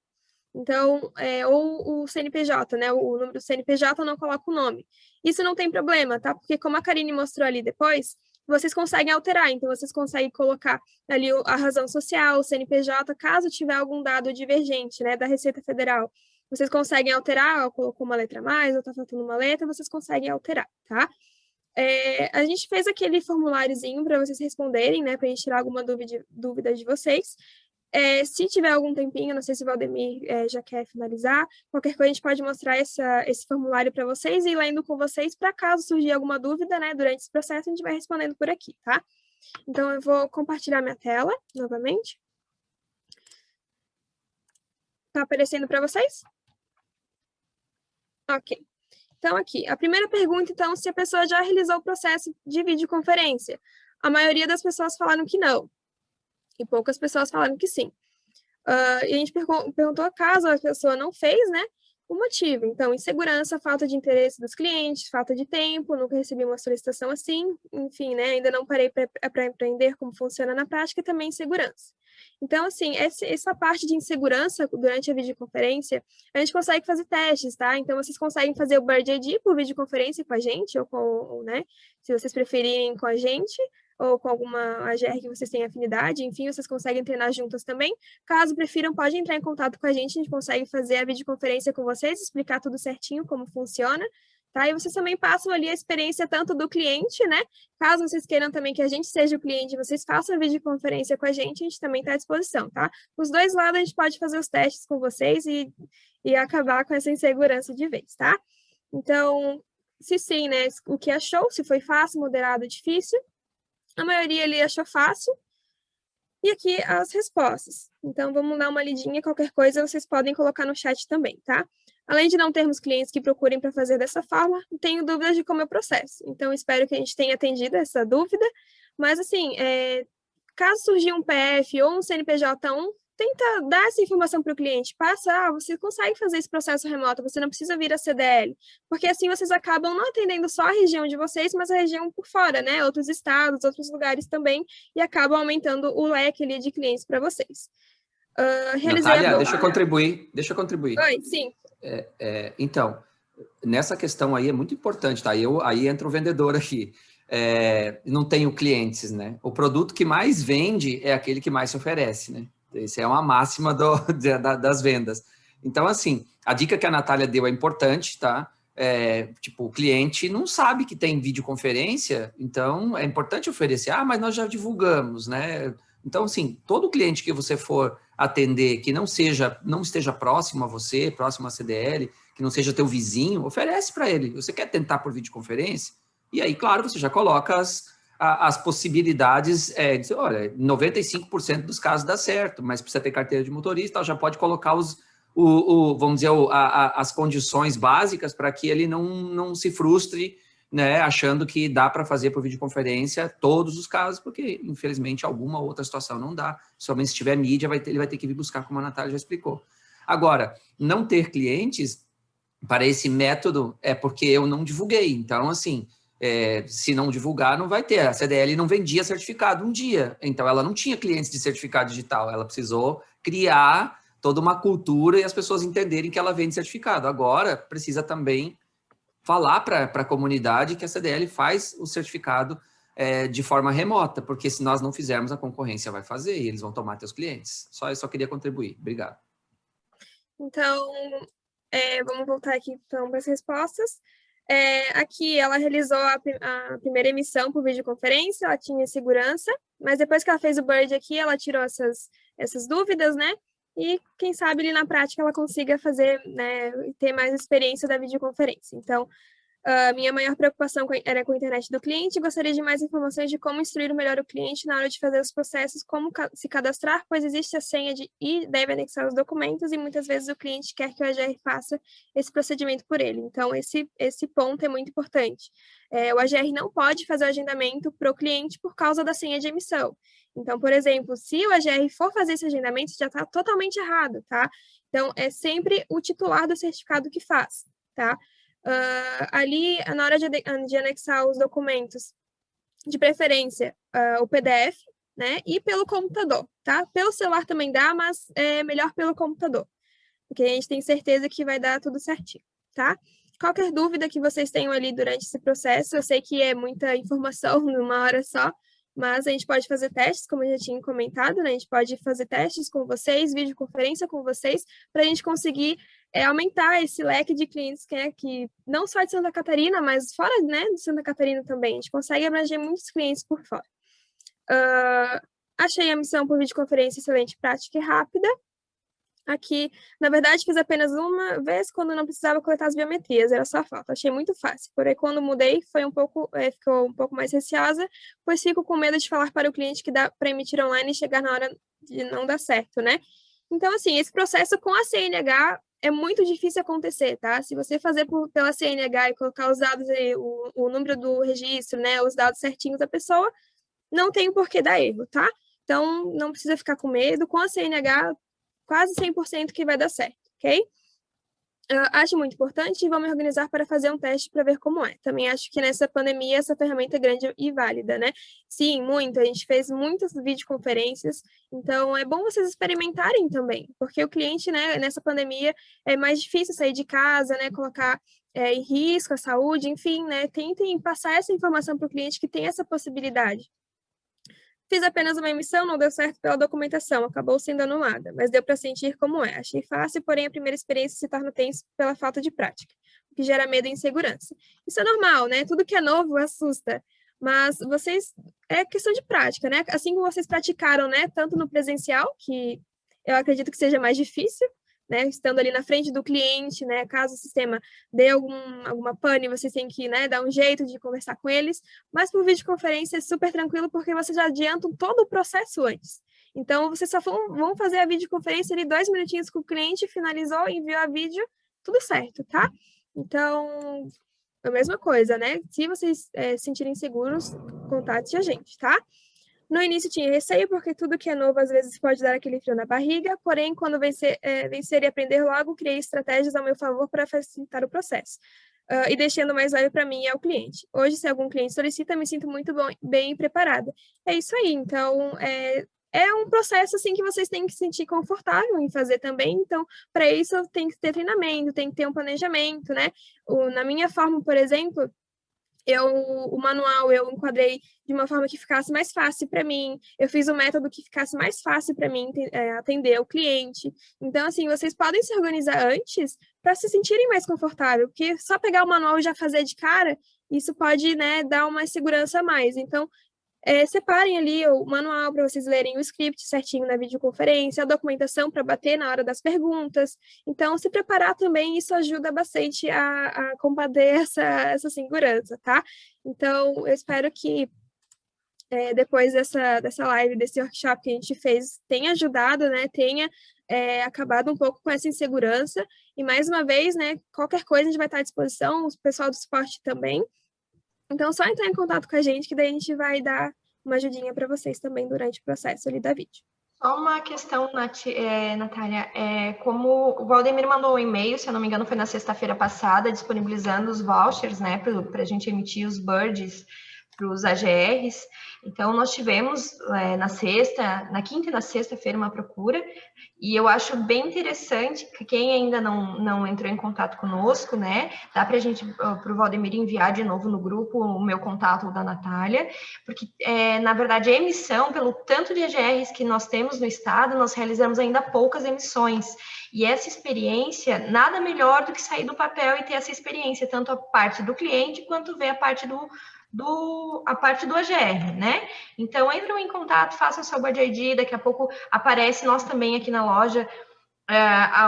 Então, ou o CNPJ, né? O número do CNPJ não coloca o nome. Isso não tem problema, tá? Porque como a Karine mostrou ali depois, vocês conseguem alterar. Então, vocês conseguem colocar ali a razão social, o CNPJ, caso tiver algum dado divergente, né, da Receita Federal. Vocês conseguem alterar, colocou uma letra a mais, ou tá faltando uma letra, vocês conseguem alterar, tá? A gente fez aquele formuláriozinho para vocês responderem, né, para a gente tirar alguma dúvida de vocês. Se tiver algum tempinho, não sei se o Valdemir já quer finalizar, qualquer coisa a gente pode mostrar esse formulário para vocês e ir lendo com vocês, para caso surgir alguma dúvida, né, durante esse processo, a gente vai respondendo por aqui, tá? Então, eu vou compartilhar minha tela novamente. Tá aparecendo para vocês? Ok. Então, aqui, a primeira pergunta, então, se a pessoa já realizou o processo de videoconferência. A maioria das pessoas falaram que não, e poucas pessoas falaram que sim. E a gente perguntou caso a pessoa não fez, né, o motivo. Então, insegurança, falta de interesse dos clientes, falta de tempo, nunca recebi uma solicitação assim, enfim, né, ainda não parei para aprender como funciona na prática, e também insegurança. Então, assim, essa parte de insegurança durante a videoconferência, a gente consegue fazer testes, tá? Então, vocês conseguem fazer o Bird ID por videoconferência com a gente, ou, né, se vocês preferirem com a gente, ou com alguma AGR que vocês têm afinidade, enfim, vocês conseguem treinar juntas também. Caso prefiram, pode entrar em contato com a gente consegue fazer a videoconferência com vocês, explicar tudo certinho como funciona, tá? E vocês também passam ali a experiência tanto do cliente, né? Caso vocês queiram também que a gente seja o cliente, vocês façam a videoconferência com a gente também está à disposição, tá? Os dois lados a gente pode fazer os testes com vocês e acabar com essa insegurança de vez, tá? Então, se sim, né? O que achou, se foi fácil, moderado, difícil. A maioria ali achou fácil. E aqui as respostas. Então, vamos dar uma lidinha, qualquer coisa vocês podem colocar no chat também, tá? Além de não termos clientes que procurem para fazer dessa forma, tenho dúvidas de como é o processo. Então, espero que a gente tenha atendido essa dúvida. Mas, assim, caso surgir um PF ou um CNPJ1, tenta dar essa informação para o cliente. Passa, você consegue fazer esse processo remoto, você não precisa vir a CDL. Porque assim vocês acabam não atendendo só a região de vocês, mas a região por fora, né? Outros estados, outros lugares também, e acabam aumentando o leque ali de clientes para vocês. Natália, deixa eu contribuir. Oi, sim. Então, nessa questão aí é muito importante, tá? Aí entra o vendedor aqui. Não tenho clientes, né? O produto que mais vende é aquele que mais se oferece, né? Isso é uma máxima das vendas. Então, assim, a dica que a Natália deu é importante, tá? Tipo, o cliente não sabe que tem videoconferência, então é importante oferecer. Ah, mas nós já divulgamos, né? Então, assim, todo cliente que você for atender que não esteja próximo a você, próximo à CDL, que não seja teu vizinho, oferece para ele. Você quer tentar por videoconferência? E aí, claro, você já coloca as possibilidades, de, olha, 95% dos casos dá certo, mas precisa ter carteira de motorista, já pode colocar vamos dizer, as condições básicas para que ele não se frustre, né, achando que dá para fazer por videoconferência todos os casos, porque, infelizmente, alguma outra situação não dá, somente se tiver mídia, ele vai ter que vir buscar, como a Natália já explicou. Agora, não ter clientes para esse método é porque eu não divulguei, então, assim, se não divulgar, não vai ter. A CDL não vendia certificado um dia, então ela não tinha clientes de certificado digital, ela precisou criar toda uma cultura e as pessoas entenderem que ela vende certificado. Agora, precisa também falar para a comunidade que a CDL faz o certificado de forma remota, porque se nós não fizermos, a concorrência vai fazer e eles vão tomar teus clientes. Eu só queria contribuir. Obrigado. Então, vamos voltar aqui então para as respostas. Aqui ela realizou a primeira emissão por videoconferência, ela tinha segurança, mas depois que ela fez o Bird aqui, ela tirou essas dúvidas, né? E quem sabe ali na prática ela consiga fazer, né, ter mais experiência da videoconferência. Então, minha maior preocupação era com a internet do cliente, gostaria de mais informações de como instruir melhor o cliente na hora de fazer os processos, como se cadastrar, pois existe a senha e deve anexar os documentos, e muitas vezes o cliente quer que o AGR faça esse procedimento por ele. Então, esse ponto é muito importante. O AGR não pode fazer o agendamento para o cliente por causa da senha de emissão. Então, por exemplo, se o AGR for fazer esse agendamento, já está totalmente errado, tá? Então, é sempre o titular do certificado que faz, tá? Ali, na hora de anexar os documentos, de preferência, o PDF, né, e pelo computador, tá? Pelo celular também dá, mas é melhor pelo computador, porque a gente tem certeza que vai dar tudo certinho, tá? Qualquer dúvida que vocês tenham ali durante esse processo, eu sei que é muita informação numa hora só, mas a gente pode fazer testes, como eu já tinha comentado, né? A gente pode fazer testes com vocês, videoconferência com vocês, para a gente conseguir aumentar esse leque de clientes que não só de Santa Catarina, mas fora, né, de Santa Catarina também. A gente consegue abranger muitos clientes por fora. Achei a missão por videoconferência excelente, prática e rápida. Aqui, na verdade, fiz apenas uma vez quando não precisava coletar as biometrias, era só foto. Achei muito fácil. Porém, quando mudei, ficou um pouco mais receosa, pois fico com medo de falar para o cliente que dá para emitir online e chegar na hora de não dar certo, né? Então, assim, esse processo com a CNH é muito difícil acontecer, tá? Se você fazer pela CNH e colocar os dados aí, o número do registro, né, os dados certinhos da pessoa, não tem por que dar erro, tá? Então, não precisa ficar com medo. Com a CNH, quase 100% que vai dar certo, ok? Acho muito importante e vou me organizar para fazer um teste para ver como é. Também acho que nessa pandemia essa ferramenta é grande e válida, né? Sim, muito. A gente fez muitas videoconferências, então é bom vocês experimentarem também, porque o cliente, né, nessa pandemia é mais difícil sair de casa, né, colocar em risco a saúde, enfim, né? Tentem passar essa informação para o cliente que tem essa possibilidade. Fiz apenas uma emissão, não deu certo pela documentação, acabou sendo anulada, mas deu para sentir como é. Achei fácil, porém a primeira experiência se torna tensa pela falta de prática, o que gera medo e insegurança. Isso é normal, né? Tudo que é novo assusta, mas é questão de prática, né? Assim como vocês praticaram, né, tanto no presencial, que eu acredito que seja mais difícil, né, estando ali na frente do cliente, né, caso o sistema dê alguma pane, vocês têm que, né, dar um jeito de conversar com eles, mas por videoconferência é super tranquilo, porque vocês já adiantam todo o processo antes. Então, vocês só vão fazer a videoconferência ali 2 minutinhos com o cliente, finalizou, enviou a vídeo, tudo certo, tá? Então, a mesma coisa, né? Se vocês se sentirem seguros, contate a gente, tá? No início tinha receio, porque tudo que é novo às vezes pode dar aquele frio na barriga, porém, quando vencer e aprender logo, criei estratégias ao meu favor para facilitar o processo. E deixando mais leve para mim e ao cliente. Hoje, se algum cliente solicita, me sinto muito bem preparada. É isso aí, então, é um processo assim que vocês têm que se sentir confortável em fazer também, então, para isso tem que ter treinamento, tem que ter um planejamento, né? Na minha forma, por exemplo, o manual eu enquadrei de uma forma que ficasse mais fácil para mim, eu fiz um método que ficasse mais fácil para mim atender o cliente. Então, assim, vocês podem se organizar antes para se sentirem mais confortável, porque só pegar o manual e já fazer de cara, isso pode, né, dar uma segurança a mais. Então, separem ali o manual para vocês lerem o script certinho na videoconferência, a documentação para bater na hora das perguntas. Então, se preparar também, isso ajuda bastante a combater essa segurança, tá? Então, eu espero que depois dessa live, desse workshop que a gente fez, tenha ajudado, né? Tenha acabado um pouco com essa insegurança. E, mais uma vez, né, qualquer coisa a gente vai estar à disposição, o pessoal do suporte também. Então, só entrar em contato com a gente, que daí a gente vai dar uma ajudinha para vocês também durante o processo ali da vídeo. Só uma questão, Natália, como o Valdemir mandou um e-mail, se eu não me engano foi na sexta-feira passada, disponibilizando os vouchers, né, para a gente emitir os birds para os AGRs. Então, nós tivemos na quinta e na sexta-feira uma procura, e eu acho bem interessante que quem ainda não entrou em contato conosco, né, dá para o Valdemir enviar de novo no grupo o meu contato ou da Natália, porque, na verdade, a emissão, pelo tanto de AGRs que nós temos no estado, nós realizamos ainda poucas emissões, e essa experiência, nada melhor do que sair do papel e ter essa experiência, tanto a parte do cliente, quanto ver a parte do AGR, né? Então, entram em contato, façam seu Bird ID, daqui a pouco aparece nós também aqui na loja,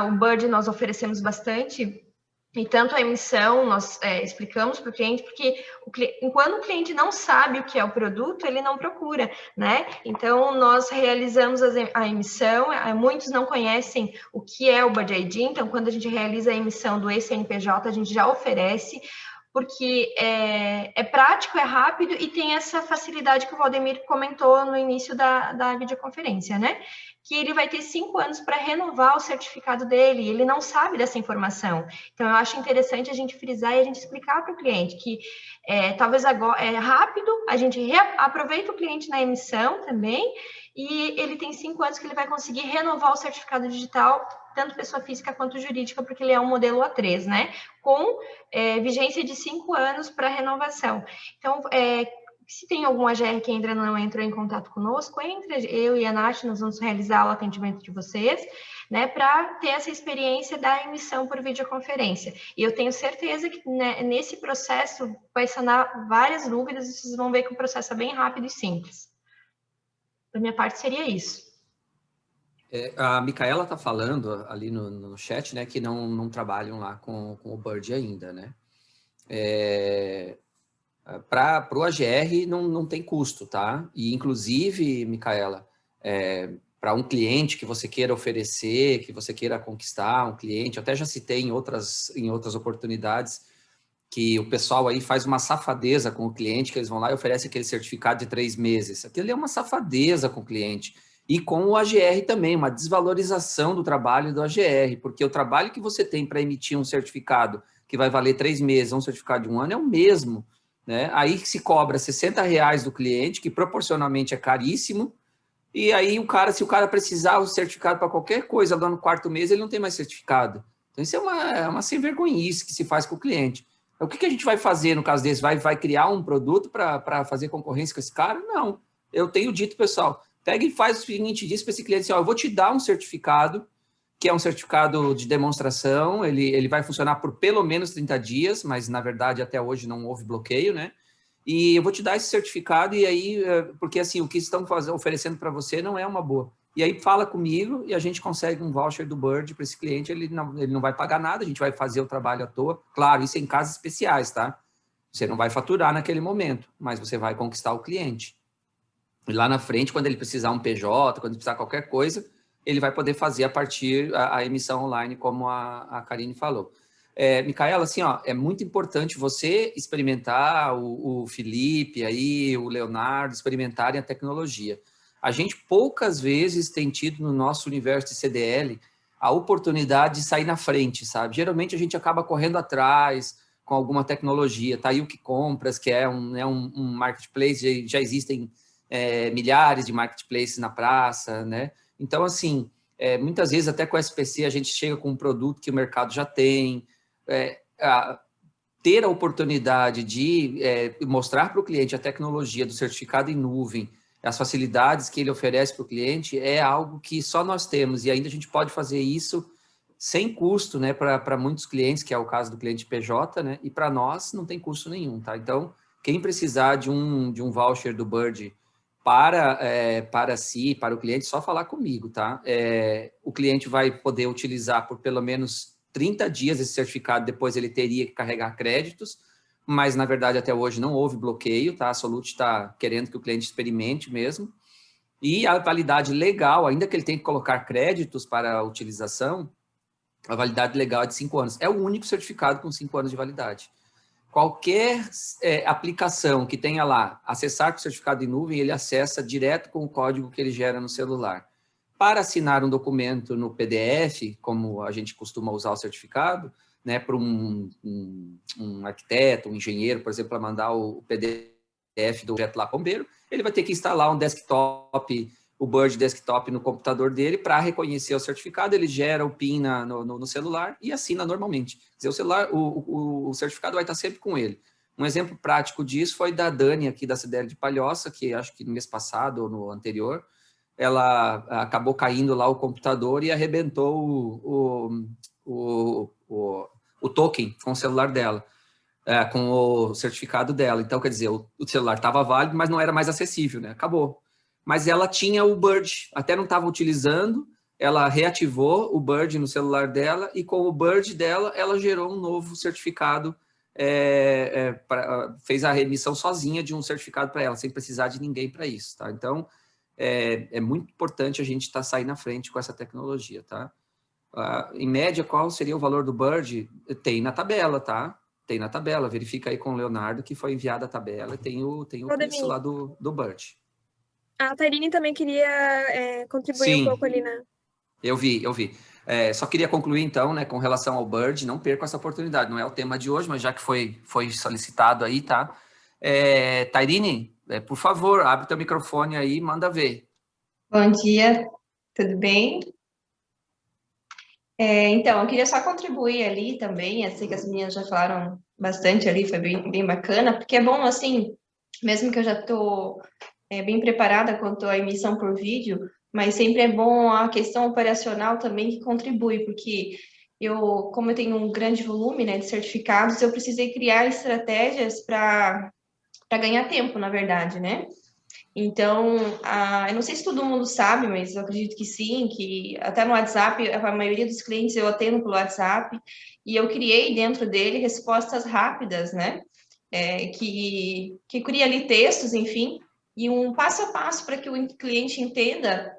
o Bird nós oferecemos bastante, e tanto a emissão, nós explicamos para o cliente, porque enquanto o cliente não sabe o que é o produto, ele não procura, né? Então, nós realizamos a emissão, muitos não conhecem o que é o Bird ID, então, quando a gente realiza a emissão do eCNPJ, a gente já oferece, porque é prático, é rápido e tem essa facilidade que o Valdemir comentou no início da videoconferência, né? Que ele vai ter 5 anos para renovar o certificado dele, e ele não sabe dessa informação. Então, eu acho interessante a gente frisar e a gente explicar para o cliente que talvez agora é rápido, a gente aproveita o cliente na emissão também, e ele tem 5 anos que ele vai conseguir renovar o certificado digital, tanto pessoa física quanto jurídica, porque ele é um modelo A3, né? Com vigência de 5 anos para renovação. Então, se tem algum AGR que ainda não entrou em contato conosco, eu e a Nath, nós vamos realizar o atendimento de vocês, né, para ter essa experiência da emissão por videoconferência. E eu tenho certeza que, né, nesse processo vai sanar várias dúvidas, e vocês vão ver que o processo é bem rápido e simples. Da minha parte, seria isso. A Micaela está falando ali no chat, né, que não trabalham lá com o Bird ainda, né? Para o AGR não tem custo, tá? E, inclusive, Micaela, para um cliente que você queira oferecer, que você queira conquistar um cliente, eu até já citei em outras oportunidades, que o pessoal aí faz uma safadeza com o cliente, que eles vão lá e oferecem aquele certificado de 3 meses. Aquilo é uma safadeza com o cliente. E com o AGR também, uma desvalorização do trabalho do AGR, porque o trabalho que você tem para emitir um certificado que vai valer 3 meses, um certificado de 1 ano, é o mesmo, né? Aí se cobra R$60 do cliente, que proporcionalmente é caríssimo, e aí se o cara precisar o certificado para qualquer coisa lá no 4º mês, ele não tem mais certificado. Então isso é uma sem-vergonhice que se faz com o cliente. O que a gente vai fazer no caso desse? Vai criar um produto para fazer concorrência com esse cara? Não. Eu tenho dito, pessoal, pega e faz o seguinte, diz para esse cliente assim, ó, eu vou te dar um certificado, que é um certificado de demonstração, ele vai funcionar por pelo menos 30 dias, mas na verdade até hoje não houve bloqueio, né? E eu vou te dar esse certificado e aí, porque assim, o que estão oferecendo para você não é uma boa. E aí fala comigo e a gente consegue um voucher do Bird para esse cliente, ele não vai pagar nada, a gente vai fazer o trabalho à toa. Claro, isso é em casos especiais, tá? Você não vai faturar naquele momento, mas você vai conquistar o cliente. E lá na frente, quando ele precisar um PJ, quando ele precisar qualquer coisa, ele vai poder fazer a partir a emissão online, como a Karine falou. Micaela, assim, ó, é muito importante você experimentar, o Felipe aí, o Leonardo, experimentarem a tecnologia. A gente poucas vezes tem tido no nosso universo de CDL a oportunidade de sair na frente, sabe? Geralmente a gente acaba correndo atrás com alguma tecnologia. Tá aí o QCompras, que é um marketplace, já existem milhares de marketplaces na praça, né? Então, assim, muitas vezes até com o SPC a gente chega com um produto que o mercado já tem. Ter a oportunidade de mostrar para o cliente a tecnologia do certificado em nuvem, as facilidades que ele oferece para o cliente, é algo que só nós temos, e ainda a gente pode fazer isso sem custo, né, para muitos clientes, que é o caso do cliente PJ, né, e para nós não tem custo nenhum, tá? Então, quem precisar de um voucher do Bird para si, para o cliente, só falar comigo, tá? O cliente vai poder utilizar por pelo menos 30 dias esse certificado, depois ele teria que carregar créditos, mas na verdade até hoje não houve bloqueio, tá? A Solute está querendo que o cliente experimente mesmo. E a validade legal, ainda que ele tenha que colocar créditos para a utilização, a validade legal é de 5 anos. É o único certificado com 5 anos de validade. Qualquer aplicação que tenha lá, acessar com o certificado em nuvem, ele acessa direto com o código que ele gera no celular. Para assinar um documento no PDF, como a gente costuma usar o certificado, né, para um arquiteto, um engenheiro, por exemplo, para mandar o PDF do projeto lá bombeiro, ele vai ter que instalar um desktop, o Bird Desktop no computador dele para reconhecer o certificado, ele gera o PIN no celular e assina normalmente. Quer dizer, o celular, o certificado vai estar sempre com ele. Um exemplo prático disso foi da Dani aqui da CDL de Palhoça, que acho que no mês passado ou no anterior, ela acabou caindo lá o computador e arrebentou o token com o celular dela, com o certificado dela. Então, quer dizer, o celular estava válido, mas não era mais acessível, né? Acabou. Mas ela tinha o Bird, até não estava utilizando, ela reativou o Bird no celular dela e com o Bird dela, ela gerou um novo certificado, fez a remissão sozinha de um certificado para ela, sem precisar de ninguém para isso, tá? Então, é muito importante a gente estar saindo na frente com essa tecnologia, tá? Em média, qual seria o valor do Bird? Tem na tabela, tá? Tem na tabela, verifica aí com o Leonardo que foi enviada a tabela, tem o preço lá do Bird. A Tairine também queria contribuir um pouco ali na... Eu vi. Só queria concluir, então, né, com relação ao Bird, não perca essa oportunidade, não é o tema de hoje, mas já que foi solicitado aí, tá? Tairine, por favor, abre teu microfone aí e manda ver. Bom dia, tudo bem? Então, eu queria só contribuir ali também, eu sei que as meninas já falaram bastante ali, foi bem bacana, porque é bom, assim, mesmo que eu já estou bem preparada quanto à emissão por vídeo, mas sempre é bom a questão operacional também que contribui, porque como eu tenho um grande volume, né, de certificados, eu precisei criar estratégias para ganhar tempo, na verdade, né? Então, eu não sei se todo mundo sabe, mas eu acredito que sim, que até no WhatsApp, a maioria dos clientes eu atendo pelo WhatsApp, e eu criei dentro dele respostas rápidas, né? Que cria ali textos, enfim, e um passo a passo para que o cliente entenda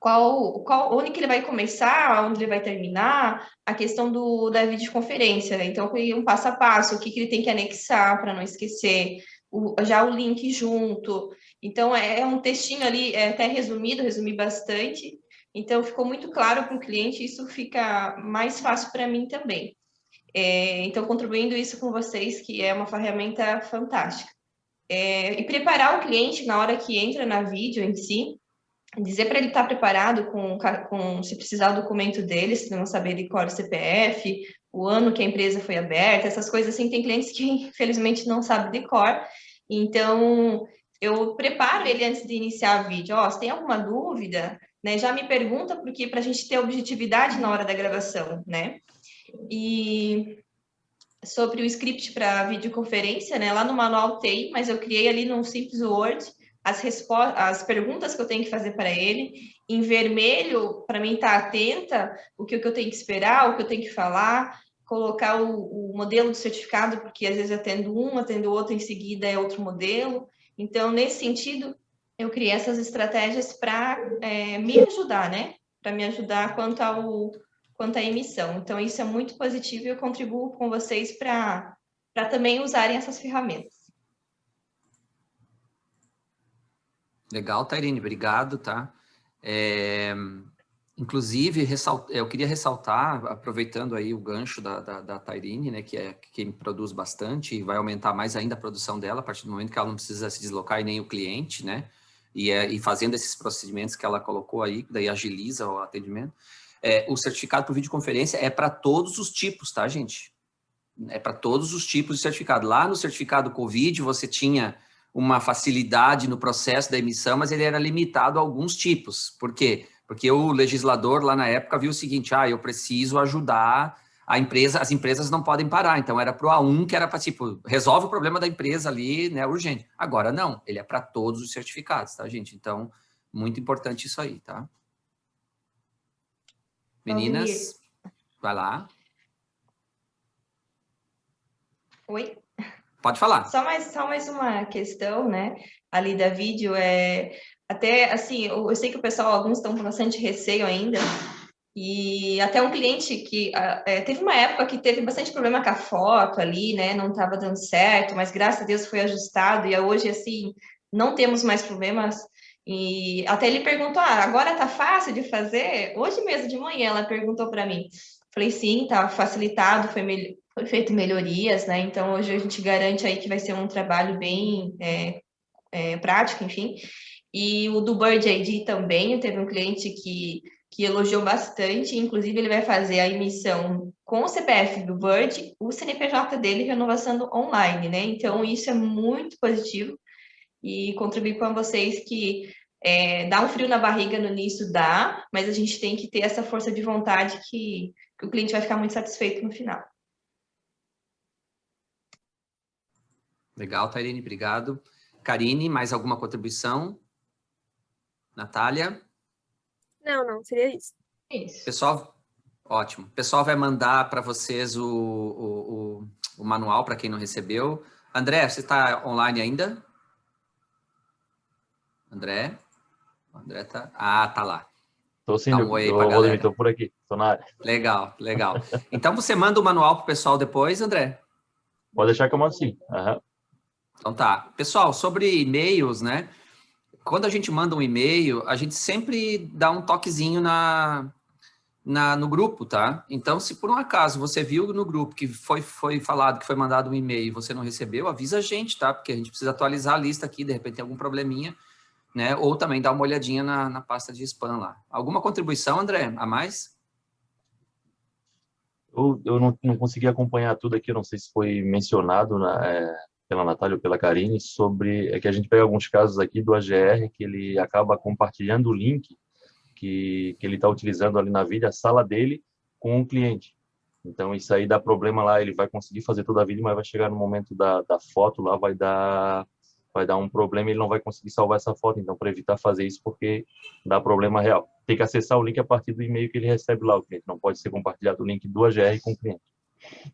onde que ele vai começar, onde ele vai terminar, a questão da videoconferência, né? Então, um passo a passo, o que ele tem que anexar para não esquecer, já o link junto. Então, é um textinho ali, até resumido, resumi bastante. Então, ficou muito claro para o cliente, isso fica mais fácil para mim também. Então, contribuindo isso com vocês, que é uma ferramenta fantástica. E preparar o cliente na hora que entra na vídeo em si, dizer para ele estar preparado se precisar o documento dele, se não saber de qual é o CPF, o ano que a empresa foi aberta, essas coisas assim. Tem clientes que, infelizmente, não sabem de cor. Então, eu preparo ele antes de iniciar o vídeo. Se tem alguma dúvida, né, já me pergunta, porque para a gente ter objetividade na hora da gravação, né? E sobre o script para videoconferência, né? Lá no manual tem, mas eu criei ali num simples Word as perguntas que eu tenho que fazer para ele, em vermelho, para mim estar atenta, o que eu tenho que esperar, o que eu tenho que falar, colocar o modelo do certificado, porque às vezes atendo um, atendo outro, em seguida é outro modelo. Então, nesse sentido, eu criei essas estratégias para me ajudar, né? Para me ajudar quanto à emissão. Então, isso é muito positivo e eu contribuo com vocês para também usarem essas ferramentas. Legal, Tairine, obrigado, tá? Inclusive, eu queria ressaltar, aproveitando aí o gancho da Tairine, né, que é quem produz bastante e vai aumentar mais ainda a produção dela a partir do momento que ela não precisa se deslocar e nem o cliente, né? E fazendo esses procedimentos que ela colocou aí, daí agiliza o atendimento. O certificado por videoconferência é para todos os tipos, tá, gente? É para todos os tipos de certificado. Lá no certificado COVID, você tinha uma facilidade no processo da emissão, mas ele era limitado a alguns tipos. Por quê? Porque o legislador lá na época viu o seguinte, eu preciso ajudar a empresa, as empresas não podem parar. Então era para o A1, que era para, tipo, resolve o problema da empresa ali, né, urgente. Agora não, ele é para todos os certificados, tá, gente? Então, muito importante isso aí, tá? Meninas, vai lá. Oi? Pode falar. Só mais uma questão, né? Ali da vídeo, até assim, eu sei que o pessoal, alguns estão com bastante receio ainda, e até um cliente que teve uma época que teve bastante problema com a foto ali, né? Não estava dando certo, mas graças a Deus foi ajustado, e hoje, assim, não temos mais problemas. E até ele perguntou: agora tá fácil de fazer? Hoje mesmo de manhã ela perguntou para mim. Falei: sim, tá facilitado, foi feito melhorias, né? Então hoje a gente garante aí que vai ser um trabalho bem prático, enfim. E o do Bird ID também, teve um cliente que elogiou bastante, inclusive ele vai fazer a emissão com o CPF do Bird, o CNPJ dele renovação online, né? Então isso é muito positivo e contribuir com vocês que dá um frio na barriga no início, dá, mas a gente tem que ter essa força de vontade que o cliente vai ficar muito satisfeito no final. Legal, Tairine, obrigado. Karine, mais alguma contribuição? Natália? Não, seria isso. Isso. Pessoal, ótimo. O pessoal vai mandar para vocês o manual para quem não recebeu. André, você está online ainda? André? O André tá... tá lá. Tô sim, Dá um oi aí pra galera. Tô por aqui, tô na área. Legal. Então você manda o manual pro pessoal depois, André? Pode deixar que eu mando sim. Uhum. Então tá. Pessoal, sobre e-mails, né? Quando a gente manda um e-mail, a gente sempre dá um toquezinho no grupo, tá? Então, se por um acaso você viu no grupo que foi falado que foi mandado um e-mail e você não recebeu, avisa a gente, tá? Porque a gente precisa atualizar a lista aqui, de repente tem algum probleminha, né? Ou também dá uma olhadinha na pasta de spam lá. Alguma contribuição, André, a mais? Eu não consegui acompanhar tudo aqui, eu não sei se foi mencionado pela Natália ou pela Karine, sobre que a gente pega alguns casos aqui do AGR que ele acaba compartilhando o link que ele está utilizando ali na vídeo, a sala dele, com o cliente. Então, isso aí dá problema lá, ele vai conseguir fazer toda a vídeo, mas vai chegar no momento da foto lá, vai dar vai dar um problema e ele não vai conseguir salvar essa foto. Então, para evitar fazer isso, porque dá problema real. Tem que acessar o link a partir do e-mail que ele recebe lá. O cliente não pode ser compartilhado o link do AGR com o cliente.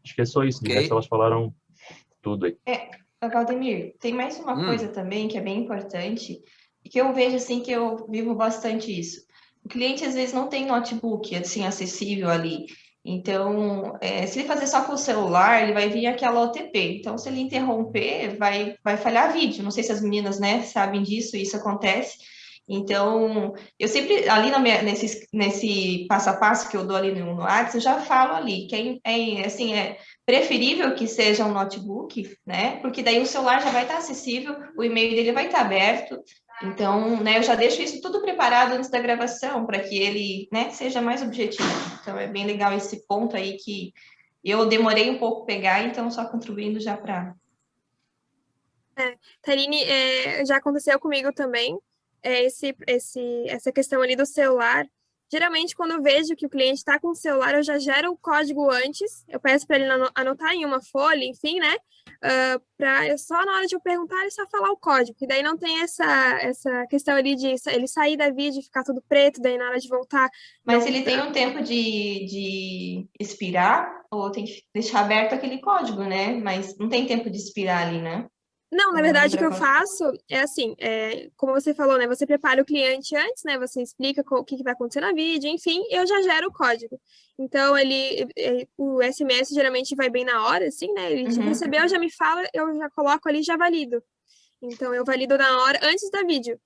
Acho que é só isso. De resto, elas falaram tudo aí. Valdemir, tem mais uma coisa também que é bem importante e que eu vejo assim que eu vivo bastante isso. O cliente às vezes não tem notebook assim acessível ali. Então, se ele fazer só com o celular, ele vai vir aquela OTP. Então, se ele interromper, vai falhar vídeo. Não sei se as meninas, né, sabem disso, isso acontece. Então, eu sempre, ali nesse passo a passo que eu dou ali no WhatsApp, eu já falo ali, que é preferível que seja um notebook, né? Porque daí o celular já vai estar acessível, o e-mail dele vai estar aberto. Então, né, eu já deixo isso tudo preparado antes da gravação, para que ele, né, seja mais objetivo. Então, é bem legal esse ponto aí que eu demorei um pouco pegar, então só contribuindo já para... Tarine, já aconteceu comigo também, essa questão ali do celular. Geralmente, quando eu vejo que o cliente está com o celular, eu já gero o código antes, eu peço para ele anotar em uma folha, enfim, né? Para só na hora de eu perguntar, ele só falar o código, e daí não tem essa questão ali de ele sair da vídeo e ficar tudo preto, daí na hora de voltar... Mas ele tem um tempo de expirar, ou tem que deixar aberto aquele código, né? Mas não tem tempo de expirar ali, né? Não, na verdade, o que eu faço é assim, como você falou, né? Você prepara o cliente antes, né? Você explica o que vai acontecer na vídeo, enfim, eu já gero o código. Então, o SMS geralmente vai bem na hora, assim, né? Ele recebeu, já me fala, eu já coloco ali e já valido. Então, eu valido na hora, antes da vídeo.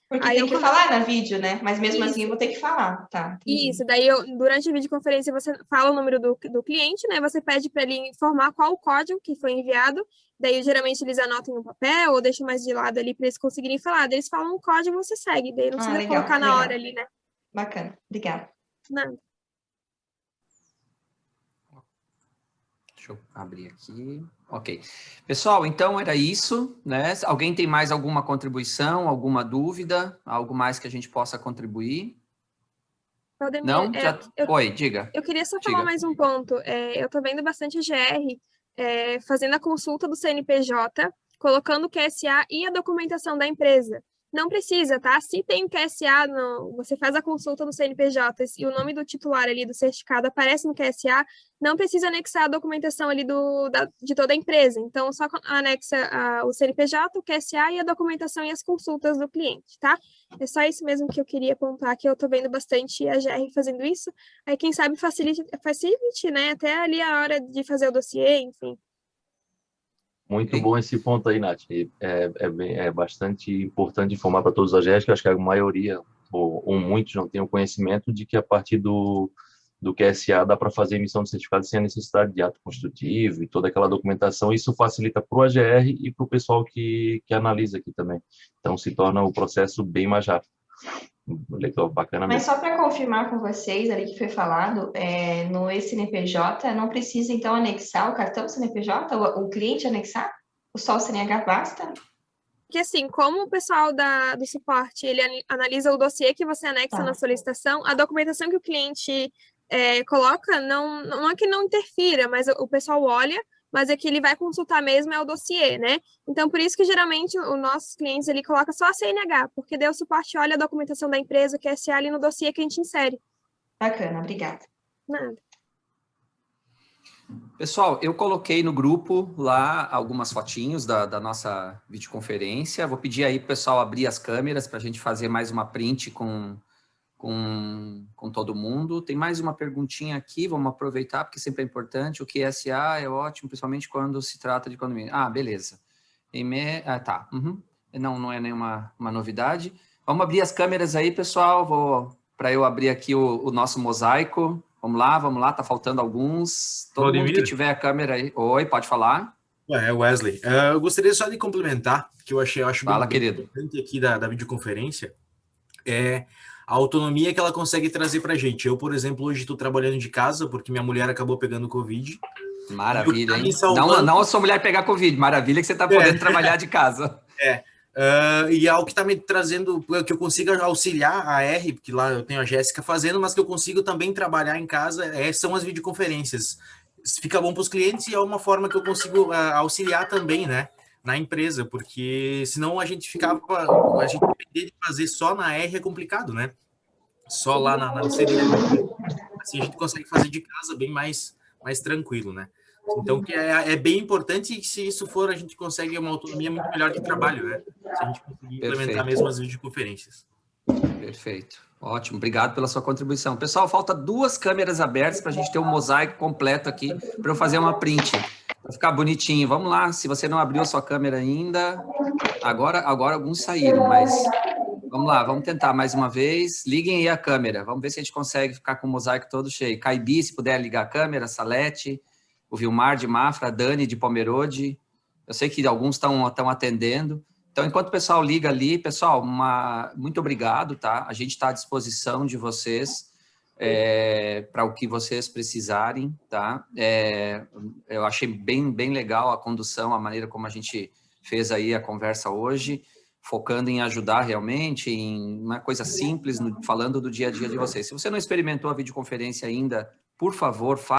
Porque aí tem que falar na vídeo, né? Mas mesmo assim eu vou ter que falar, tá? Entendi. Isso, daí durante a videoconferência você fala o número do cliente, né? Você pede para ele informar qual o código que foi enviado. Daí geralmente eles anotam no papel ou deixam mais de lado ali para eles conseguirem falar. Daí eles falam o código, você segue. Daí não precisa colocar na hora ali, né? Bacana, obrigada. Nada. Deixa eu abrir aqui. Ok. Pessoal, então era isso, né? Alguém tem mais alguma contribuição, alguma dúvida? Algo mais que a gente possa contribuir? Valdemir, Não? Oi, diga. Eu queria só falar mais um ponto. Eu estou vendo bastante GR fazendo a consulta do CNPJ, colocando o QSA e a documentação da empresa. Não precisa, tá? Se tem o QSA, você faz a consulta no CNPJ e o nome do titular ali do certificado aparece no QSA, não precisa anexar a documentação ali de toda a empresa. Então, só anexa o CNPJ, o QSA e a documentação e as consultas do cliente, tá? É só isso mesmo que eu queria apontar, que eu tô vendo bastante a GR fazendo isso. Aí, quem sabe, facilite, né? Até ali a hora de fazer o dossiê, enfim. Muito bom esse ponto aí, Nath. É bastante importante informar para todos os AGEs, que eu acho que a maioria, ou muitos, não têm o conhecimento de que a partir do QSA dá para fazer emissão de certificado sem a necessidade de ato constitutivo e toda aquela documentação. Isso facilita para o AGR e para o pessoal que analisa aqui também. Então, se torna o processo bem mais rápido. Legal, bacana mesmo. Mas só para confirmar com vocês ali que foi falado, no CNPJ não precisa então anexar o cartão CNPJ, o cliente anexar? Só o CNH basta? Porque assim, como o pessoal do suporte, ele analisa o dossiê que você anexa na solicitação, a documentação que o cliente coloca, não é que não interfira, mas o pessoal olha, mas é que ele vai consultar mesmo é o dossiê, né? Então, por isso que geralmente os nossos clientes, ele coloca só a CNH, porque daí o suporte olha a documentação da empresa, que é QSA ali no dossiê que a gente insere. Bacana, obrigada. Nada. Pessoal, eu coloquei no grupo lá algumas fotinhos da nossa videoconferência. Vou pedir aí para o pessoal abrir as câmeras para a gente fazer mais uma print com todo mundo. Tem mais uma perguntinha aqui, vamos aproveitar, porque sempre é importante. O QSA é ótimo, principalmente quando se trata de condomínio. Ah, beleza. Tá. Não é nenhuma novidade. Vamos abrir as câmeras aí, pessoal, para eu abrir aqui o nosso mosaico. Vamos lá, tá faltando alguns. Todo mundo que tiver a câmera aí. Oi, pode falar. É Wesley. Eu gostaria só de complementar, que eu acho bem importante aqui da videoconferência, a autonomia que ela consegue trazer para a gente. Eu, por exemplo, hoje estou trabalhando de casa, porque minha mulher acabou pegando Covid. Maravilha, hein? Não a sua mulher pegar Covid, maravilha que você está podendo trabalhar de casa. E algo que está me trazendo, que eu consiga auxiliar a R, porque lá eu tenho a Jéssica fazendo, mas que eu consigo também trabalhar em casa, são as videoconferências. Fica bom para os clientes e é uma forma que eu consigo auxiliar também, né? na empresa, porque senão a gente depender de fazer só na R é complicado, né? Só lá na seria. Assim a gente consegue fazer de casa bem mais tranquilo, né? Então, que é bem importante, e se isso for, a gente consegue uma autonomia muito melhor de trabalho, né? Se a gente conseguir implementar mesmo as videoconferências. Perfeito. Ótimo, obrigado pela sua contribuição. Pessoal, falta 2 câmeras abertas para a gente ter um mosaico completo aqui, para eu fazer uma print, para ficar bonitinho. Vamos lá, se você não abriu a sua câmera ainda, agora alguns saíram, mas vamos lá, vamos tentar mais uma vez. Liguem aí a câmera, vamos ver se a gente consegue ficar com o mosaico todo cheio. Caibi, se puder ligar a câmera, Salete, o Vilmar de Mafra, a Dani de Pomerode. Eu sei que alguns estão atendendo. Então, enquanto o pessoal liga ali, pessoal, muito obrigado, tá? A gente está à disposição de vocês para o que vocês precisarem, tá? Eu achei bem legal a condução, a maneira como a gente fez aí a conversa hoje, focando em ajudar realmente, em uma coisa simples, falando do dia a dia de vocês. Se você não experimentou a videoconferência ainda, por favor, faça.